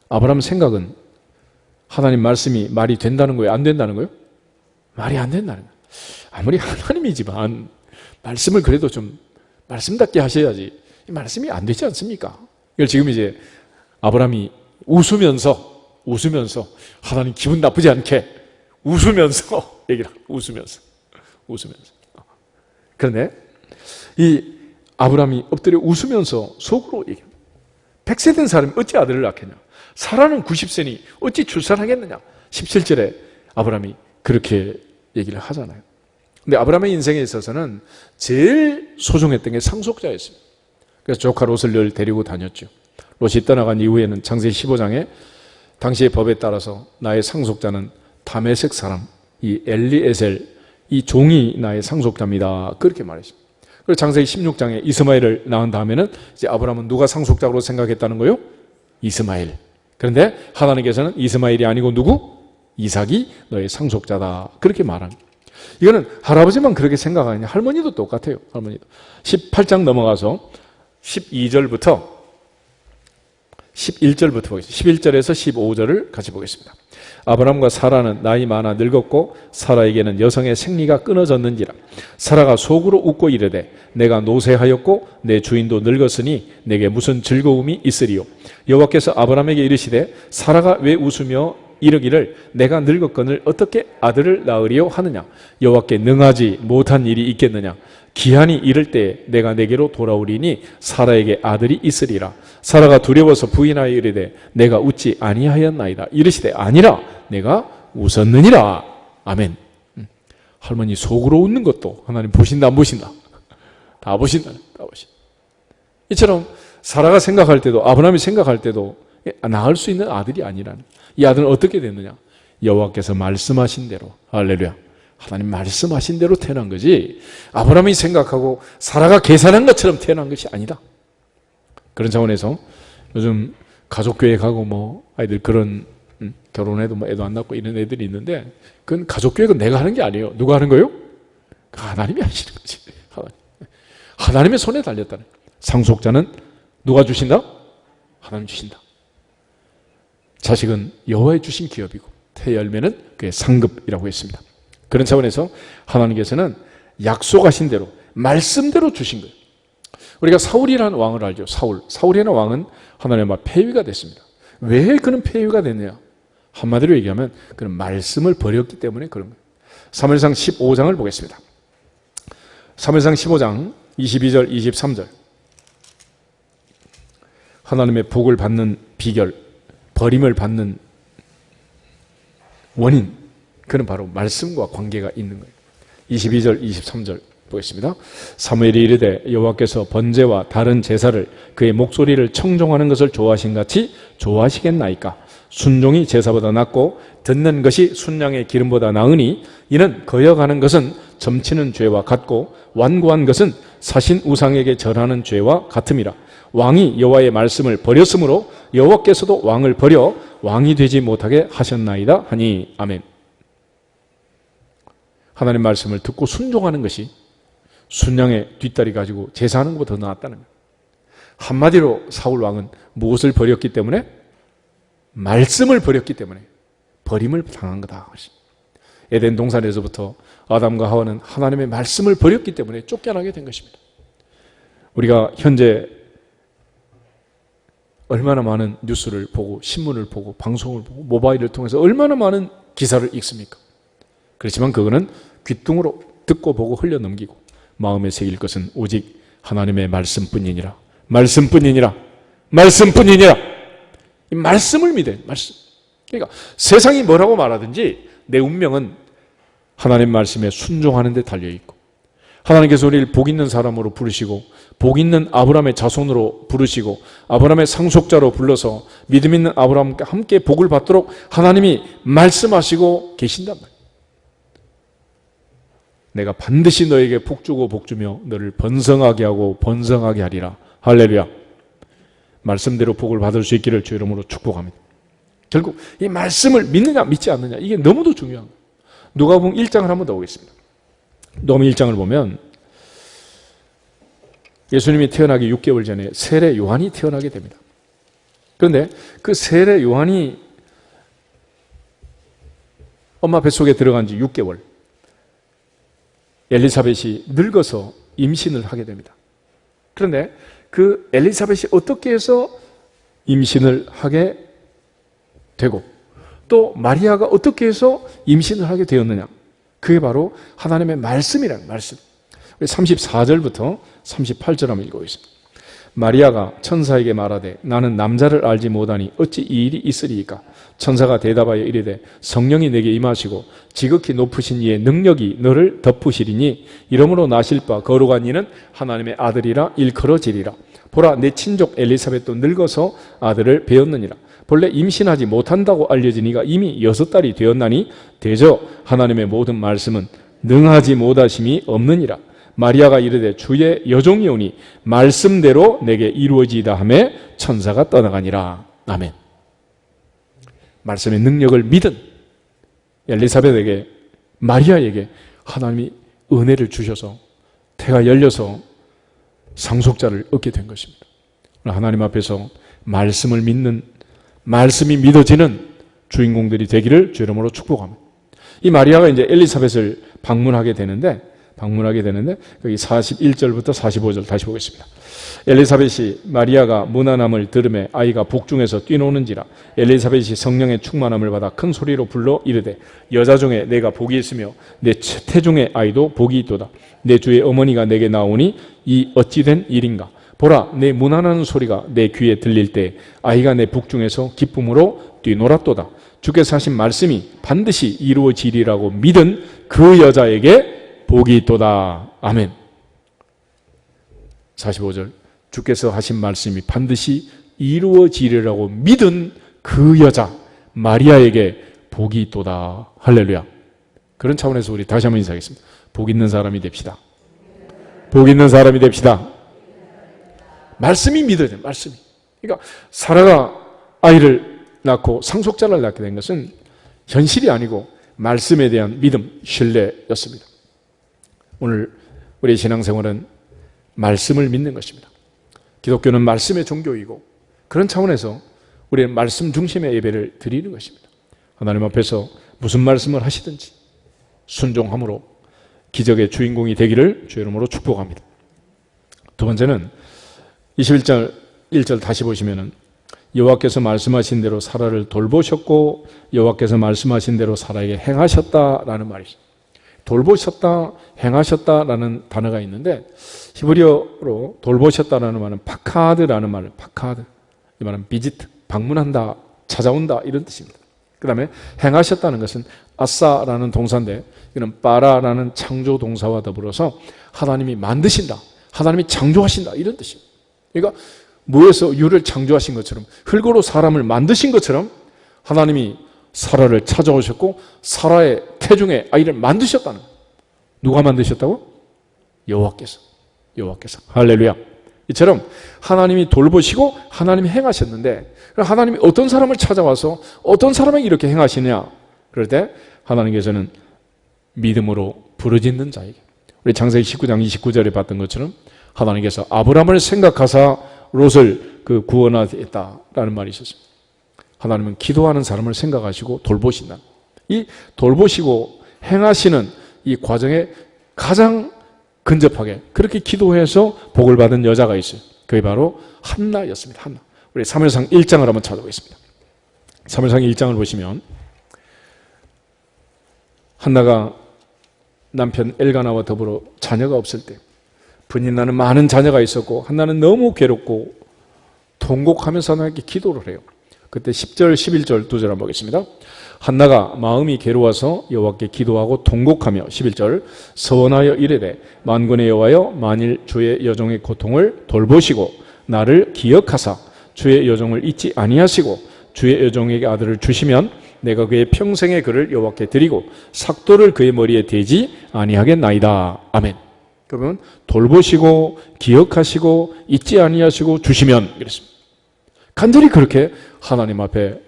아브라함 생각은 하나님 말씀이 말이 된다는 거예요? 안 된다는 거예요? 말이 안 된다는 거예요. 아무리 하나님이지만 말씀을 그래도 좀 말씀답게 하셔야지. 이 말씀이 안 되지 않습니까? 이걸 지금 이제 아브라함이 웃으면서 하나님 기분 나쁘지 않게 웃으면서 얘기를 하고 웃으면서 그런데 이 아브라함이 엎드려 웃으면서 속으로 얘기합니다. 100세 된 사람이 어찌 아들을 낳겠냐? 사라는 90세니 어찌 출산하겠느냐? 17절에 아브라함이 그렇게 얘기를 하잖아요. 근데 아브라함의 인생에 있어서는 제일 소중했던 게 상속자였습니다. 그래서 조카 롯을 늘 데리고 다녔죠. 롯이 떠나간 이후에는 창세기 15장에 당시의 법에 따라서 나의 상속자는 다메섹 사람, 이 엘리에셀, 이 종이 나의 상속자입니다. 그렇게 말했습니다. 그리고 창세기 16장에 이스마엘을 낳은 다음에는 이제 아브라함은 누가 상속자로 생각했다는 거요? 이스마엘. 그런데 하나님께서는 이스마엘이 아니고 누구? 이삭이 너의 상속자다. 그렇게 말합니다. 이거는 할아버지만 그렇게 생각하느냐? 할머니도 똑같아요. 할머니도. 18장 넘어가서 12절부터 11절부터 보겠습니다. 11절에서 15절을 같이 보겠습니다. 아브라함과 사라는 나이 많아 늙었고 사라에게는 여성의 생리가 끊어졌는지라. 사라가 속으로 웃고 이르되 내가 노쇠하였고 내 주인도 늙었으니 내게 무슨 즐거움이 있으리요. 여호와께서 아브라함에게 이르시되 사라가 왜 웃으며 이르기를 내가 늙었거늘 어떻게 아들을 낳으리요 하느냐. 여호와께 능하지 못한 일이 있겠느냐. 기한이 이를 때 내가 내게로 돌아오리니 사라에게 아들이 있으리라. 사라가 두려워서 부인하여 이르되 내가 웃지 아니하였나이다. 이르시되 아니라 내가 웃었느니라. 아멘. 할머니 속으로 웃는 것도 하나님 보신다 안 보신다? 다 보신다. 다 보신다. 이처럼 사라가 생각할 때도 아브라함이 생각할 때도 낳을 수 있는 아들이 아니라는. 이 아들은 어떻게 됐느냐? 여호와께서 말씀하신 대로. 할렐루야. 하나님 말씀하신 대로 태어난 거지 아브라함이 생각하고 사라가 계산한 것처럼 태어난 것이 아니다. 그런 차원에서 요즘 가족교회 가고 뭐 아이들 그런 결혼해도 뭐 애도 안 낳고 이런 애들이 있는데 그건 가족교회가 내가 하는 게 아니에요. 누가 하는 거예요? 하나님이 하시는 거지. 하나님의 손에 달렸다는 거예요. 상속자는 누가 주신다? 하나님 주신다. 자식은 여호와의 주신 기업이고 태열매는 그의 상급이라고 했습니다. 그런 차원에서 하나님께서는 약속하신 대로 말씀대로 주신 거예요. 우리가 사울이라는 왕을 알죠. 사울이라는 왕은 하나님의 폐위가 됐습니다. 왜 그는 폐위가 됐냐? 한마디로 얘기하면 그는 말씀을 버렸기 때문에 그런 거예요. 사무엘상 15장을 보겠습니다. 사무엘상 15장 22절 23절 하나님의 복을 받는 비결, 버림을 받는 원인, 그는 바로 말씀과 관계가 있는 거예요. 22절 23절 보겠습니다. 사무엘이 이르되 여호와께서 번제와 다른 제사를 그의 목소리를 청종하는 것을 좋아하신 같이 좋아하시겠나이까. 순종이 제사보다 낫고 듣는 것이 순양의 기름보다 나으니 이는 거역하는 것은 점치는 죄와 같고 완고한 것은 사신 우상에게 절하는 죄와 같음이라. 왕이 여호와의 말씀을 버렸으므로 여호와께서도 왕을 버려 왕이 되지 못하게 하셨나이다 하니. 아멘. 하나님 말씀을 듣고 순종하는 것이 순양의 뒷다리 가지고 제사하는 것보다 더 나았다는 거예요. 한마디로 사울 왕은 무엇을 버렸기 때문에? 말씀을 버렸기 때문에 버림을 당한 거다. 에덴 동산에서부터 아담과 하와는 하나님의 말씀을 버렸기 때문에 쫓겨나게 된 것입니다. 우리가 현재 얼마나 많은 뉴스를 보고 신문을 보고 방송을 보고 모바일을 통해서 얼마나 많은 기사를 읽습니까? 그렇지만 그거는 귓등으로 듣고 보고 흘려넘기고 마음에 새길 것은 오직 하나님의 말씀뿐이니라. 말씀뿐이니라. 말씀뿐이니라. 이 말씀을 믿어요. 말씀. 그러니까 세상이 뭐라고 말하든지 내 운명은 하나님 말씀에 순종하는 데 달려있고, 하나님께서 우리를 복 있는 사람으로 부르시고 복 있는 아브라함의 자손으로 부르시고 아브라함의 상속자로 불러서 믿음 있는 아브라함과 함께 복을 받도록 하나님이 말씀하시고 계신단 말이에요. 내가 반드시 너에게 복 주고 복 주며 너를 번성하게 하고 번성하게 하리라. 할렐루야. 말씀대로 복을 받을 수 있기를 주 이름으로 축복합니다. 결국 이 말씀을 믿느냐 믿지 않느냐, 이게 너무도 중요한 거예요. 누가복음 1장을 한번 더 보겠습니다. 누가복음 1장을 보면 예수님이 태어나기 6개월 전에 세례 요한이 태어나게 됩니다. 그런데 그 세례 요한이 엄마 뱃속에 들어간 지 6개월, 엘리사벳이 늙어서 임신을 하게 됩니다. 그런데 그 엘리사벳이 어떻게 해서 임신을 하게 되고 또 마리아가 어떻게 해서 임신을 하게 되었느냐, 그게 바로 하나님의 말씀이라는 말씀. 34절부터 38절 한번 읽어보겠습니다. 마리아가 천사에게 말하되 나는 남자를 알지 못하니 어찌 이 일이 있으리이까. 천사가 대답하여 이르되 성령이 내게 임하시고 지극히 높으신 이의 능력이 너를 덮으시리니 이러므로 나실 바 거룩한 이는 하나님의 아들이라 일컬어지리라. 보라, 내 친족 엘리사벳도 늙어서 아들을 배었느니라. 본래 임신하지 못한다고 알려진 이가 이미 6달이 되었나니 대저 하나님의 모든 말씀은 능하지 못하심이 없느니라. 마리아가 이르되 주의 여종이 오니 말씀대로 내게 이루어지이다 하매 천사가 떠나가니라. 아멘. 말씀의 능력을 믿은 엘리사벳에게, 마리아에게 하나님이 은혜를 주셔서 태가 열려서 상속자를 얻게 된 것입니다. 하나님 앞에서 말씀을 믿는, 말씀이 믿어지는 주인공들이 되기를 주 이름으로 축복합니다. 이 마리아가 이제 엘리사벳을 방문하게 되는데 거기 41절부터 45절 다시 보겠습니다. 엘리사벳이 마리아가 무난함을 들음에 아이가 복중에서 뛰노는지라. 엘리사벳이 성령의 충만함을 받아 큰 소리로 불러 이르되 여자 중에 내가 복이 있으며 내 태중의 아이도 복이 있도다. 내 주의 어머니가 내게 나오니 이 어찌된 일인가. 보라, 내 무난한 소리가 내 귀에 들릴 때 아이가 내 복중에서 기쁨으로 뛰놀았도다. 주께서 하신 말씀이 반드시 이루어지리라고 믿은 그 여자에게 복이 있도다. 아멘. 45절, 주께서 하신 말씀이 반드시 이루어지리라고 믿은 그 여자 마리아에게 복이 있도다. 할렐루야. 그런 차원에서 우리 다시 한번 인사하겠습니다. 복 있는 사람이 됩시다. 복 있는 사람이 됩시다. 말씀이 믿어야 돼요. 말씀이. 그러니까 사라가 아이를 낳고 상속자를 낳게 된 것은 현실이 아니고 말씀에 대한 믿음, 신뢰였습니다. 오늘 우리의 신앙생활은 말씀을 믿는 것입니다. 기독교는 말씀의 종교이고 그런 차원에서 우리는 말씀 중심의 예배를 드리는 것입니다. 하나님 앞에서 무슨 말씀을 하시든지 순종함으로 기적의 주인공이 되기를 주 이름으로 축복합니다. 두 번째는 21절 1절 다시 보시면은 여호와께서 말씀하신 대로 사라를 돌보셨고 여호와께서 말씀하신 대로 사라에게 행하셨다라는 말이 있습니다. 돌보셨다, 행하셨다라는 단어가 있는데 히브리어로 돌보셨다라는 말은 파카드라는 말을, 파카드, 이 말은 비지트, 방문한다, 찾아온다 이런 뜻입니다. 그 다음에 행하셨다는 것은 아싸라는 동사인데 이는 빠라라는 창조 동사와 더불어서 하나님이 만드신다, 하나님이 창조하신다 이런 뜻입니다. 그러니까 무에서 유를 창조하신 것처럼, 흙으로 사람을 만드신 것처럼 하나님이 사라를 찾아오셨고 사라의 태중에 아이를 만드셨다는 거예요. 누가 만드셨다고? 여호와께서. 할렐루야. 이처럼 하나님이 돌보시고 하나님이 행하셨는데 하나님이 어떤 사람을 찾아와서 어떤 사람에게 이렇게 행하시냐, 그럴 때 하나님께서는 믿음으로 부르짖는 자에게, 우리 창세기 19장 29절에 봤던 것처럼 하나님께서 아브라함을 생각하사 롯을 구원하였다라는 말이 있었습니다. 하나님은 기도하는 사람을 생각하시고 돌보신다. 이 돌보시고 행하시는 이 과정에 가장 근접하게 그렇게 기도해서 복을 받은 여자가 있어요. 그게 바로 한나였습니다. 한나. 우리 사무엘상 1장을 한번 찾아보겠습니다. 사무엘상 1장을 보시면 한나가 남편 엘가나와 더불어 자녀가 없을 때 분인나는 많은 자녀가 있었고 한나는 너무 괴롭고 통곡하면서 하나님께 기도를 해요. 그때 10절 11절 두 절 한번 보겠습니다. 한나가 마음이 괴로워서 여호와께 기도하고 통곡하며 11절 서원하여 이르되 만군의 여호와여 만일 주의 여종의 고통을 돌보시고 나를 기억하사 주의 여종을 잊지 아니하시고 주의 여종에게 아들을 주시면 내가 그의 평생의 그를 여호와께 드리고 삭도를 그의 머리에 대지 아니하겠나이다. 아멘. 그러면 돌보시고 기억하시고 잊지 아니하시고 주시면 그랬습니다. 간절히 그렇게 하나님 앞에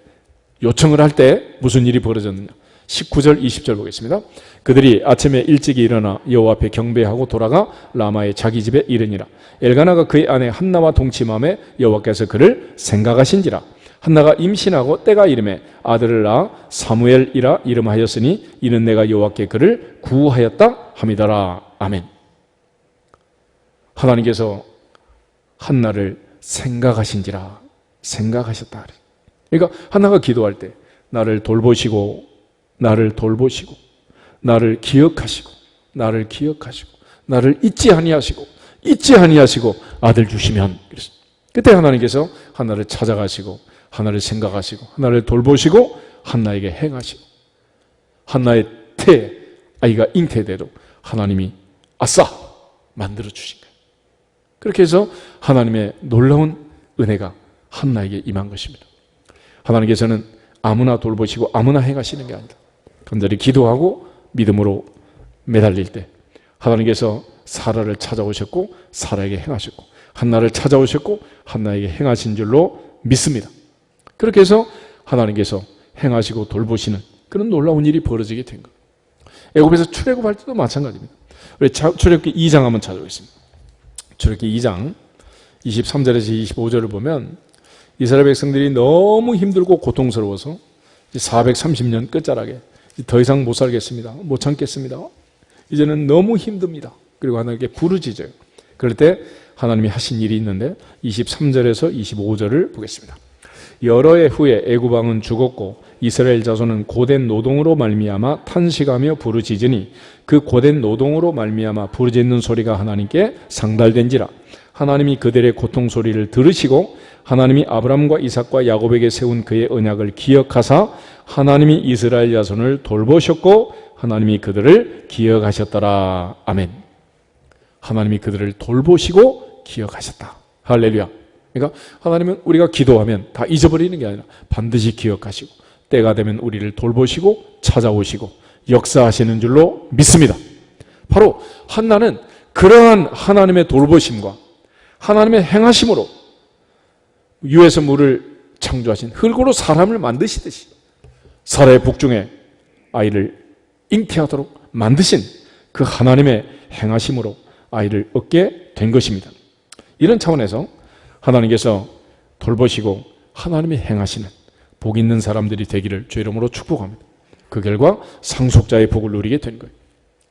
요청을 할 때 무슨 일이 벌어졌느냐. 19절 20절 보겠습니다. 그들이 아침에 일찍이 일어나 여호와 앞에 경배하고 돌아가 라마의 자기 집에 이르니라. 엘가나가 그의 아내 한나와 동침함에 여호와께서 그를 생각하신지라. 한나가 임신하고 때가 이름에 아들을 낳아 사무엘이라 이름하였으니 이는 내가 여호와께 그를 구하였다 함이더라. 아멘. 하나님께서 한나를 생각하신지라. 생각하셨다. 그러니까 한나가 기도할 때 나를 돌보시고 나를 돌보시고 나를 기억하시고 나를 기억하시고 나를 잊지 아니하시고 아들 주시면 그랬습니다. 그때 하나님께서 한나를 찾아가시고 한나를 생각하시고 한나를 돌보시고 한나에게 행하시고 한나의 태 아이가 잉태돼도 하나님이 아싸 만들어 주신 거예요. 그렇게 해서 하나님의 놀라운 은혜가 한나에게 임한 것입니다. 하나님께서는 아무나 돌보시고 아무나 행하시는 게 아니다. 간절히 기도하고 믿음으로 매달릴 때 하나님께서 사라를 찾아오셨고 사라에게 행하셨고 한나를 찾아오셨고 한나에게 행하신 줄로 믿습니다. 그렇게 해서 하나님께서 행하시고 돌보시는 그런 놀라운 일이 벌어지게 된 거예요. 애굽에서 출애굽할 때도 마찬가지입니다. 우리 출애굽기 2장 한번 찾아보겠습니다. 출애굽기 2장 23절에서 25절을 보면 이스라엘 백성들이 너무 힘들고 고통스러워서 430년 끝자락에 더 이상 못 살겠습니다. 못 참겠습니다. 이제는 너무 힘듭니다. 그리고 하나님께 부르짖어요. 그럴 때 하나님이 하신 일이 있는데 23절에서 25절을 보겠습니다. 여러 해 후에 애굽 왕은 죽었고 이스라엘 자손은 고된 노동으로 말미암아 탄식하며 부르짖으니 그 고된 노동으로 말미암아 부르짖는 소리가 하나님께 상달된지라. 하나님이 그들의 고통 소리를 들으시고 하나님이 아브라함과 이삭과 야곱에게 세운 그의 언약을 기억하사 하나님이 이스라엘 자손을 돌보셨고 하나님이 그들을 기억하셨더라. 아멘. 하나님이 그들을 돌보시고 기억하셨다. 할렐루야. 그러니까 하나님은 우리가 기도하면 다 잊어버리는 게 아니라 반드시 기억하시고 때가 되면 우리를 돌보시고 찾아오시고 역사하시는 줄로 믿습니다. 바로 한나는 그러한 하나님의 돌보심과 하나님의 행하심으로 유에서 물을 창조하신 흙으로 사람을 만드시듯이 사라의 복중에 아이를 잉태하도록 만드신 그 하나님의 행하심으로 아이를 얻게 된 것입니다. 이런 차원에서 하나님께서 돌보시고 하나님의 행하시는 복 있는 사람들이 되기를 주 이름으로 축복합니다. 그 결과 상속자의 복을 누리게 된 거예요.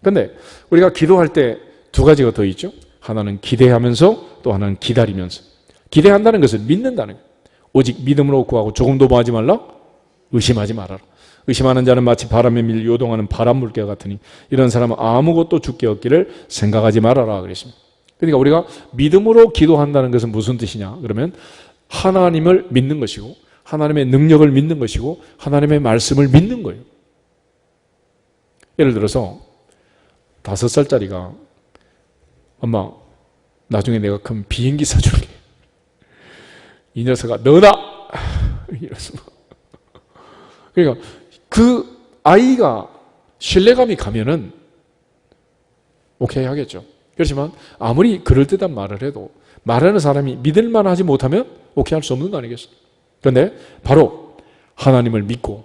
그런데 우리가 기도할 때 두 가지가 더 있죠. 하나는 기대하면서 또 하나는 기다리면서. 기대한다는 것은 믿는다는 거예요. 오직 믿음으로 구하고 조금도 뭐 하지 말라? 의심하지 말아라. 의심하는 자는 마치 바람에 밀려 요동하는 바람물개 같으니 이런 사람은 아무것도 주께 얻기를 생각하지 말아라 그랬습니다. 그러니까 우리가 믿음으로 기도한다는 것은 무슨 뜻이냐? 그러면 하나님을 믿는 것이고 하나님의 능력을 믿는 것이고 하나님의 말씀을 믿는 거예요. 예를 들어서 5살짜리가 엄마 나중에 내가 큰 비행기 사줄게. 이 녀석아 너다 이래서 그러니까 그 아이가 신뢰감이 가면은 오케이 하겠죠. 그렇지만 아무리 그럴듯한 말을 해도 말하는 사람이 믿을만하지 못하면 오케이 할 수 없는 거 아니겠어요? 그런데 바로 하나님을 믿고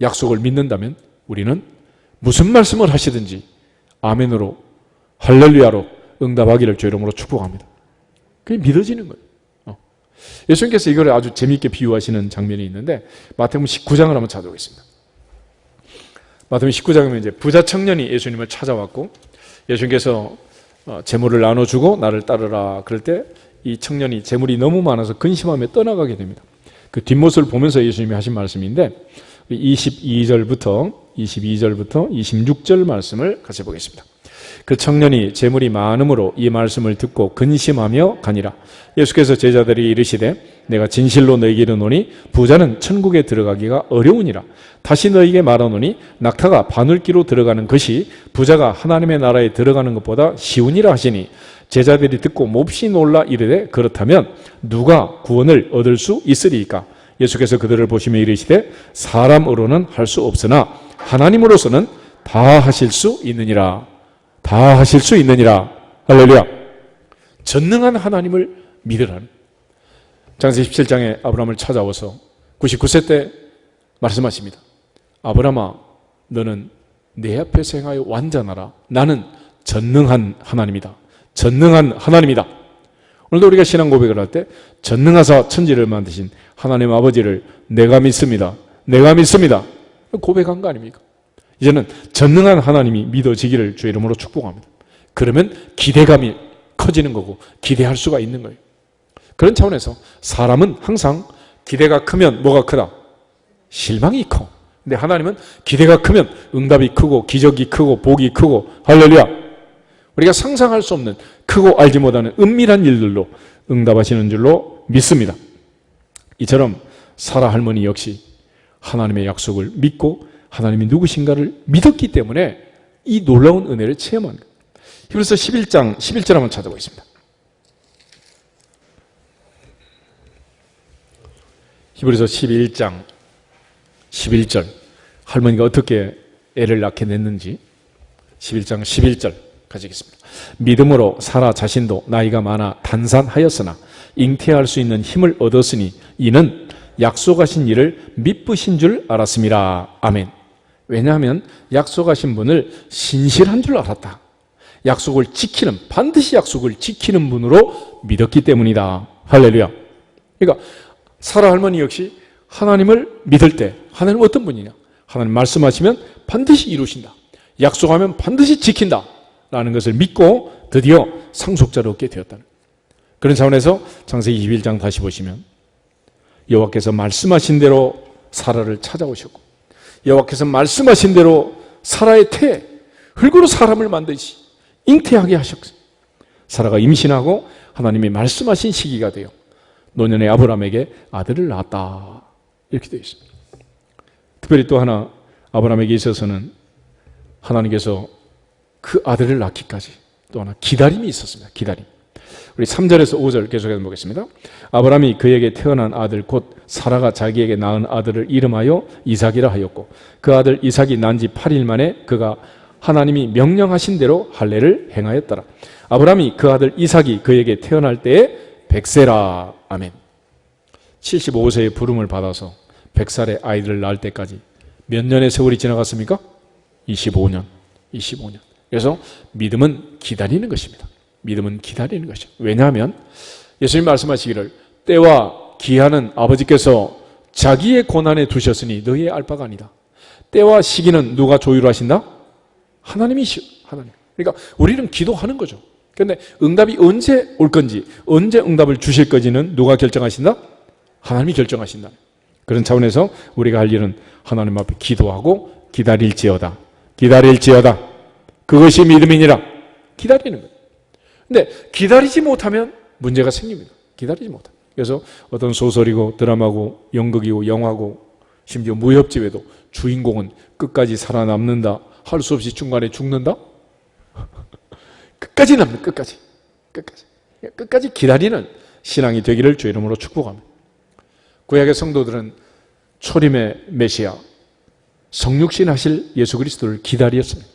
약속을 믿는다면 우리는 무슨 말씀을 하시든지 아멘으로 할렐루야로 응답하기를 주 이름으로 축복합니다. 그게 믿어지는 거예요. 예수님께서 이걸 아주 재미있게 비유하시는 장면이 있는데 마태복음 19장을 한번 찾아보겠습니다. 마태복음 19장에 보면 이제 부자 청년이 예수님을 찾아왔고 예수님께서 재물을 나눠주고 나를 따르라 그럴 때 이 청년이 재물이 너무 많아서 근심하며 떠나가게 됩니다. 그 뒷모습을 보면서 예수님이 하신 말씀인데 22절부터 26절 말씀을 같이 보겠습니다. 그 청년이 재물이 많음으로 이 말씀을 듣고 근심하며 가니라. 예수께서 제자들이 이르시되 내가 진실로 너희에게 이르노니 부자는 천국에 들어가기가 어려우니라. 다시 너희에게 말하노니 낙타가 바늘기로 들어가는 것이 부자가 하나님의 나라에 들어가는 것보다 쉬우니라 하시니 제자들이 듣고 몹시 놀라 이르되 그렇다면 누가 구원을 얻을 수 있으리이까? 예수께서 그들을 보시며 이르시되 사람으로는 할 수 없으나 하나님으로서는 다 하실 수 있느니라. 다 하실 수 있느니라. 할렐루야. 전능한 하나님을 믿으라는. 창세기 17장에 아브라함을 찾아와서 99세 때 말씀하십니다. 아브라함아, 너는 내 앞에서 행하여 완전하라. 나는 전능한 하나님이다. 전능한 하나님이다. 오늘도 우리가 신앙 고백을 할 때 전능하사 천지를 만드신 하나님 아버지를 내가 믿습니다. 내가 믿습니다. 고백한 거 아닙니까? 이제는 전능한 하나님이 믿어지기를 주의 이름으로 축복합니다. 그러면 기대감이 커지는 거고 기대할 수가 있는 거예요. 그런 차원에서 사람은 항상 기대가 크면 뭐가 크다? 실망이 커. 근데 하나님은 기대가 크면 응답이 크고 기적이 크고 복이 크고 할렐루야. 우리가 상상할 수 없는 크고 알지 못하는 은밀한 일들로 응답하시는 줄로 믿습니다. 이처럼 사라 할머니 역시 하나님의 약속을 믿고 하나님이 누구신가를 믿었기 때문에 이 놀라운 은혜를 체험한 거예요. 히브리서 11장 11절 한번 찾아보겠습니다. 히브리서 11장 11절 할머니가 어떻게 애를 낳게 냈는지 11장 11절 가지겠습니다. 믿음으로 사라 자신도 나이가 많아 단산하였으나 잉태할 수 있는 힘을 얻었으니 이는 약속하신 일을 미쁘신 줄 알았습니다. 아멘. 왜냐하면 약속하신 분을 신실한 줄 알았다. 약속을 지키는, 반드시 약속을 지키는 분으로 믿었기 때문이다. 할렐루야. 그러니까 사라 할머니 역시 하나님을 믿을 때 하나님은 어떤 분이냐? 하나님 말씀하시면 반드시 이루신다. 약속하면 반드시 지킨다. 라는 것을 믿고 드디어 상속자를 얻게 되었다는 그런 차원에서 창세기 21장 다시 보시면 여호와께서 말씀하신 대로 사라를 찾아오셨고 여호와께서 말씀하신 대로 사라의 태 흙으로 사람을 만드시 잉태하게 하셨어요. 사라가 임신하고 하나님이 말씀하신 시기가 되어 노년의 아브라함에게 아들을 낳았다. 이렇게 되어 있습니다. 특별히 또 하나 아브라함에게 있어서는 하나님께서 그 아들을 낳기까지 또 하나 기다림이 있었습니다. 기다림. 우리 3절에서 5절 계속해서 보겠습니다. 아브라함이 그에게 태어난 아들 곧 사라가 자기에게 낳은 아들을 이름하여 이삭이라 하였고 그 아들 이삭이 난 지 8일 만에 그가 하나님이 명령하신 대로 할례를 행하였더라. 아브라함이 그 아들 이삭이 그에게 태어날 때에 100세라. 아멘. 75세의 부름을 받아서 100살의 아이들을 낳을 때까지 몇 년의 세월이 지나갔습니까? 25년. 25년. 그래서 믿음은 기다리는 것입니다. 믿음은 기다리는 것이죠. 왜냐하면 예수님 말씀하시기를 때와 기한은 아버지께서 자기의 권한에 두셨으니 너희의 알 바가 아니다. 때와 시기는 누가 조율하신다? 하나님이시오. 하나님. 그러니까 우리는 기도하는 거죠. 그런데 응답이 언제 올 건지, 언제 응답을 주실 건지는 누가 결정하신다? 하나님이 결정하신다. 그런 차원에서 우리가 할 일은 하나님 앞에 기도하고 기다릴지어다. 기다릴지어다. 그것이 믿음이니라. 기다리는 거예요. 근데 기다리지 못하면 문제가 생깁니다. 기다리지 못하면. 그래서 어떤 소설이고 드라마고 연극이고 영화고 심지어 무협지에도 주인공은 끝까지 살아남는다. 할 수 없이 중간에 죽는다. 끝까지 남는 끝까지. 끝까지 기다리는 신앙이 되기를 주의 이름으로 축복합니다. 구약의 성도들은 초림의 메시아 성육신 하실 예수 그리스도를 기다렸습니다.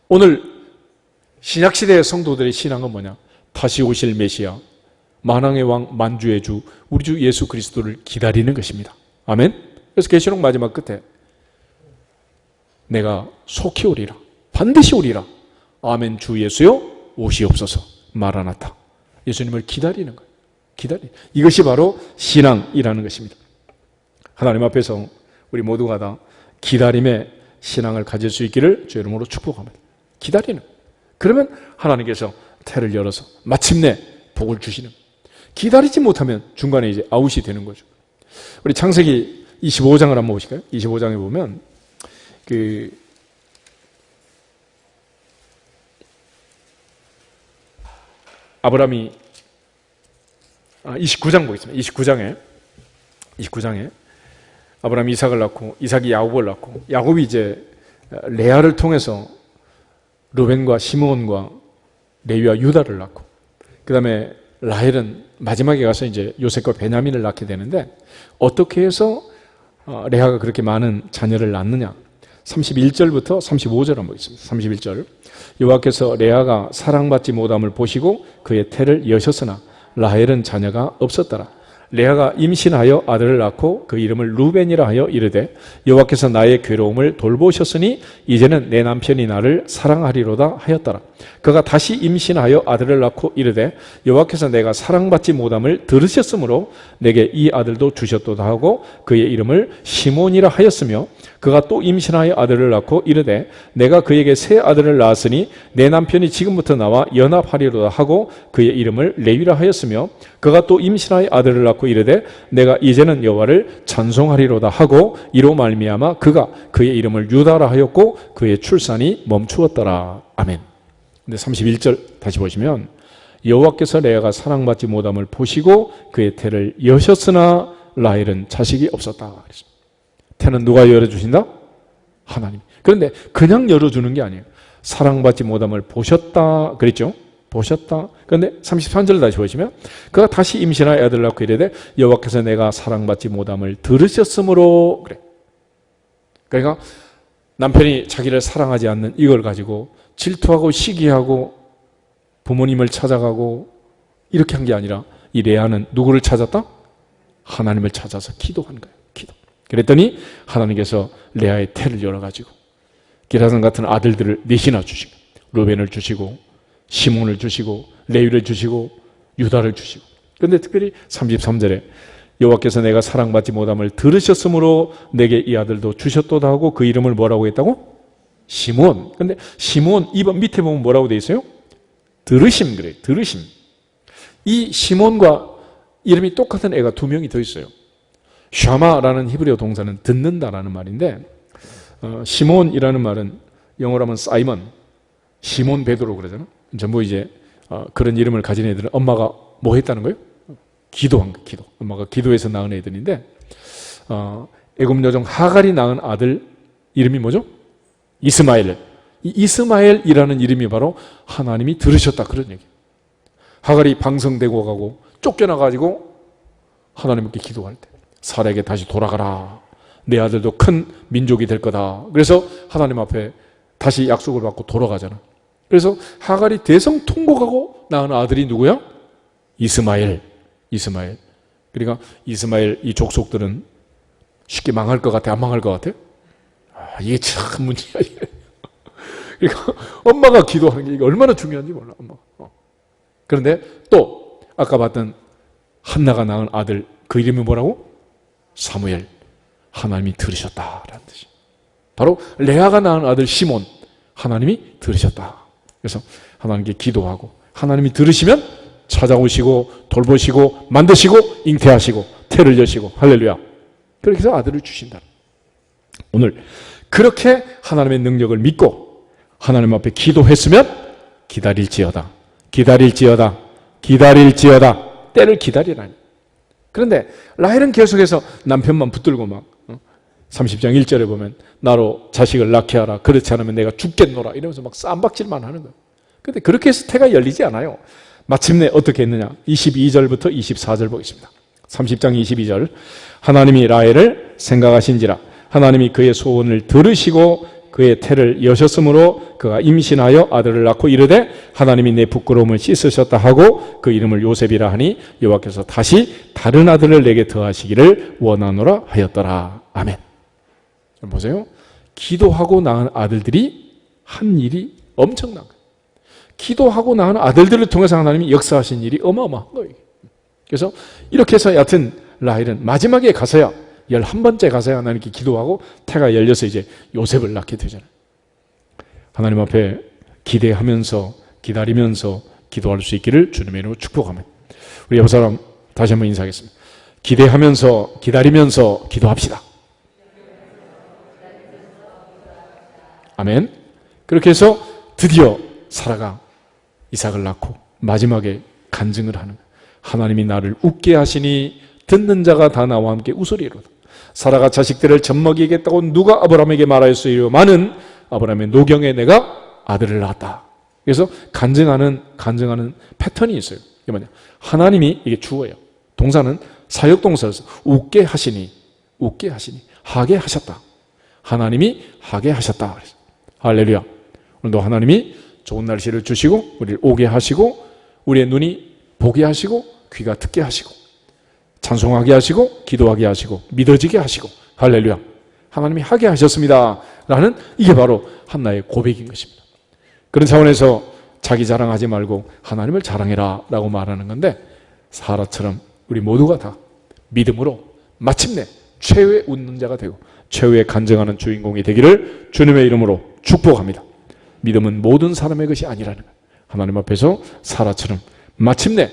오늘 신약시대의 성도들의 신앙은 뭐냐? 다시 오실 메시아 만왕의 왕 만주의 주 우리 주 예수 그리스도를 기다리는 것입니다. 아멘. 그래서 계시록 마지막 끝에 내가 속히 오리라. 반드시 오리라. 아멘. 주 예수여 오시옵소서. 마라나타. 예수님을 기다리는 거예요. 이것이 바로 신앙이라는 것입니다. 하나님 앞에서 우리 모두가 다 기다림의 신앙을 가질 수 있기를 주 이름으로 축복합니다. 기다리는. 그러면 하나님께서 태를 열어서 마침내 복을 주시는. 기다리지 못하면 중간에 이제 아웃이 되는 거죠. 우리 창세기 25장을 한번 보실까요? 25장에 보면 아브라함이 29장 보겠습니다. 29장에 아브라함이 이삭을 낳고 이삭이 야곱을 낳고 야곱이 이제 레아를 통해서 루벤과 시므온과 레위와 유다를 낳고 그 다음에 라헬은 마지막에 가서 이제 요셉과 베냐민을 낳게 되는데 어떻게 해서 레아가 그렇게 많은 자녀를 낳느냐? 31절부터 35절 한번 보겠습니다. 31절 여호와께서 레아가 사랑받지 못함을 보시고 그의 태를 여셨으나 라헬은 자녀가 없었더라. 레아가 임신하여 아들을 낳고 그 이름을 루벤이라 하여 이르되 여호와께서 나의 괴로움을 돌보셨으니 이제는 내 남편이 나를 사랑하리로다 하였더라. 그가 다시 임신하여 아들을 낳고 이르되 여호와께서 내가 사랑받지 못함을 들으셨으므로 내게 이 아들도 주셨도다 하고 그의 이름을 시몬이라 하였으며 그가 또 임신하여 아들을 낳고 이르되 내가 그에게 새 아들을 낳았으니 내 남편이 지금부터 나와 연합하리로다 하고 그의 이름을 레위라 하였으며 그가 또 임신하여 아들을 낳고 이르되 내가 이제는 여호와를 찬송하리로다 하고 이로 말미암아 그가 그의 이름을 유다라 하였고 그의 출산이 멈추었더라. 아멘. 근데 31절 다시 보시면 여호와께서 레아가 사랑받지 못함을 보시고 그의 태를 여셨으나 라헬은 자식이 없었다. 태는 누가 열어주신다? 하나님. 그런데 그냥 열어주는 게 아니에요. 사랑받지 못함을 보셨다 그랬죠? 보셨다. 그런데 33절 다시 보시면 그가 다시 임신하여 아들을 낳고 이르되 여호와께서 내가 사랑받지 못함을 들으셨으므로 그래. 그러니까 남편이 자기를 사랑하지 않는 이걸 가지고 질투하고 시기하고 부모님을 찾아가고 이렇게 한 게 아니라 이 레아는 누구를 찾았다? 하나님을 찾아서 기도한 거예요. 기도. 그랬더니 하나님께서 레아의 태를 열어가지고 기라산 같은 아들들을 넷이나 주시고 루벤을 주시고 시몬을 주시고 레위를 주시고 유다를 주시고 그런데 특별히 33절에 여호와께서 내가 사랑받지 못함을 들으셨으므로 내게 이 아들도 주셨도다 하고 그 이름을 뭐라고 했다고? 시몬. 그런데 시몬 2번 밑에 보면 뭐라고 돼 있어요? 들으심 그래요. 들으심. 이 시몬과 이름이 똑같은 애가 두 명이 더 있어요. 샤마라는 히브리어 동사는 듣는다라는 말인데 시몬이라는 말은 영어로 하면 사이먼, 시몬 베드로 그러잖아. 전부 이제 그런 이름을 가진 애들은 엄마가 뭐 했다는 거예요? 기도한 거예요. 기도. 엄마가 기도해서 낳은 애들인데 애굽 여종 하갈이 낳은 아들 이름이 뭐죠? 이스마엘. 이 이스마엘이라는 이름이 바로 하나님이 들으셨다 그런 얘기예요. 하갈이 방성되고 가고 쫓겨나가지고 하나님께 기도할 때 사라에게 다시 돌아가라. 내 아들도 큰 민족이 될 거다. 그래서 하나님 앞에 다시 약속을 받고 돌아가잖아. 그래서 하갈이 대성통곡하고 낳은 아들이 누구야? 이스마엘. 이스마엘. 그러니까 이스마엘 이 족속들은 쉽게 망할 것 같아? 안 망할 것 같아? 이게 참 문제야. 그러니까 엄마가 기도하는 게 이게 얼마나 중요한지 몰라. 엄마. 그런데 또 아까 봤던 한나가 낳은 아들 그 이름이 뭐라고? 사무엘. 하나님이 들으셨다라는 뜻이. 바로 레아가 낳은 아들 시몬. 하나님이 들으셨다. 그래서 하나님께 기도하고 하나님이 들으시면 찾아오시고 돌보시고 만드시고 잉태하시고 태를 여시고 할렐루야. 그렇게 해서 아들을 주신다. 오늘 그렇게 하나님의 능력을 믿고 하나님 앞에 기도했으면 기다릴지어다. 기다릴지어다. 기다릴지어다. 때를 기다리라니. 그런데 라헬은 계속해서 남편만 붙들고 막 30장 1절에 보면 나로 자식을 낳게 하라. 그렇지 않으면 내가 죽겠노라. 이러면서 막 쌈박질만 하는 거예요. 그런데 그렇게 해서 태가 열리지 않아요. 마침내 어떻게 했느냐. 22절부터 24절 보겠습니다. 30장 22절 하나님이 라헬을 생각하신지라 하나님이 그의 소원을 들으시고 그의 태를 여셨으므로 그가 임신하여 아들을 낳고 이르되 하나님이 내 부끄러움을 씻으셨다 하고 그 이름을 요셉이라 하니 여호와께서 다시 다른 아들을 내게 더하시기를 원하노라 하였더라. 아멘. 보세요. 기도하고 낳은 아들들이 한 일이 엄청난 거예요. 기도하고 낳은 아들들을 통해서 하나님이 역사하신 일이 어마어마한 거예요. 그래서 이렇게 해서 여하튼 라헬은 마지막에 가서야 11번째 가서야 하나님께 기도하고 태가 열려서 이제 요셉을 낳게 되잖아요. 하나님 앞에 기대하면서 기다리면서 기도할 수 있기를 주님의 이름으로 축복합니다. 우리 옆 사람 다시 한번 인사하겠습니다. 기대하면서 기다리면서 기도합시다. 아멘. 그렇게 해서 드디어 사라가 이삭을 낳고 마지막에 간증을 하는 거예요. 하나님이 나를 웃게 하시니 듣는 자가 다 나와 함께 웃으리로다. 사라가 자식들을 젖먹이겠다고 누가 아브라함에게 말하였으리요마는 아브라함의 노경에 내가 아들을 낳았다. 그래서 간증하는 패턴이 있어요. 이게 뭐냐? 하나님이, 이게 주어예요. 동사는 사역동사여서 웃게 하시니 하게 하셨다. 하나님이 하게 하셨다. 할렐루야. 오늘도 하나님이 좋은 날씨를 주시고 우리를 오게 하시고 우리의 눈이 보게 하시고 귀가 듣게 하시고 찬송하게 하시고 기도하게 하시고 믿어지게 하시고 할렐루야. 하나님이 하게 하셨습니다 라는, 이게 바로 한나의 고백인 것입니다. 그런 차원에서 자기 자랑하지 말고 하나님을 자랑해라 라고 말하는 건데, 사라처럼 우리 모두가 다 믿음으로 마침내 최후의 웃는 자가 되고 최후의 간증하는 주인공이 되기를 주님의 이름으로 축복합니다. 믿음은 모든 사람의 것이 아니라는 거예요. 하나님 앞에서 사라처럼 마침내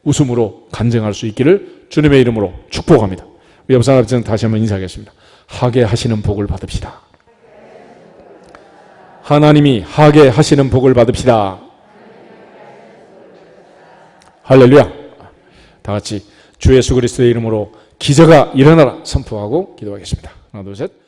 웃음으로 간증할 수 있기를 주님의 이름으로 축복합니다. 우리 옆 사람들은 다시 한번 인사하겠습니다. 하게 하시는 복을 받읍시다. 하나님이 하게 하시는 복을 받읍시다. 할렐루야. 다 같이 주 예수 그리스도의 이름으로 기적아 일어나라 선포하고 기도하겠습니다. 하나 둘 셋.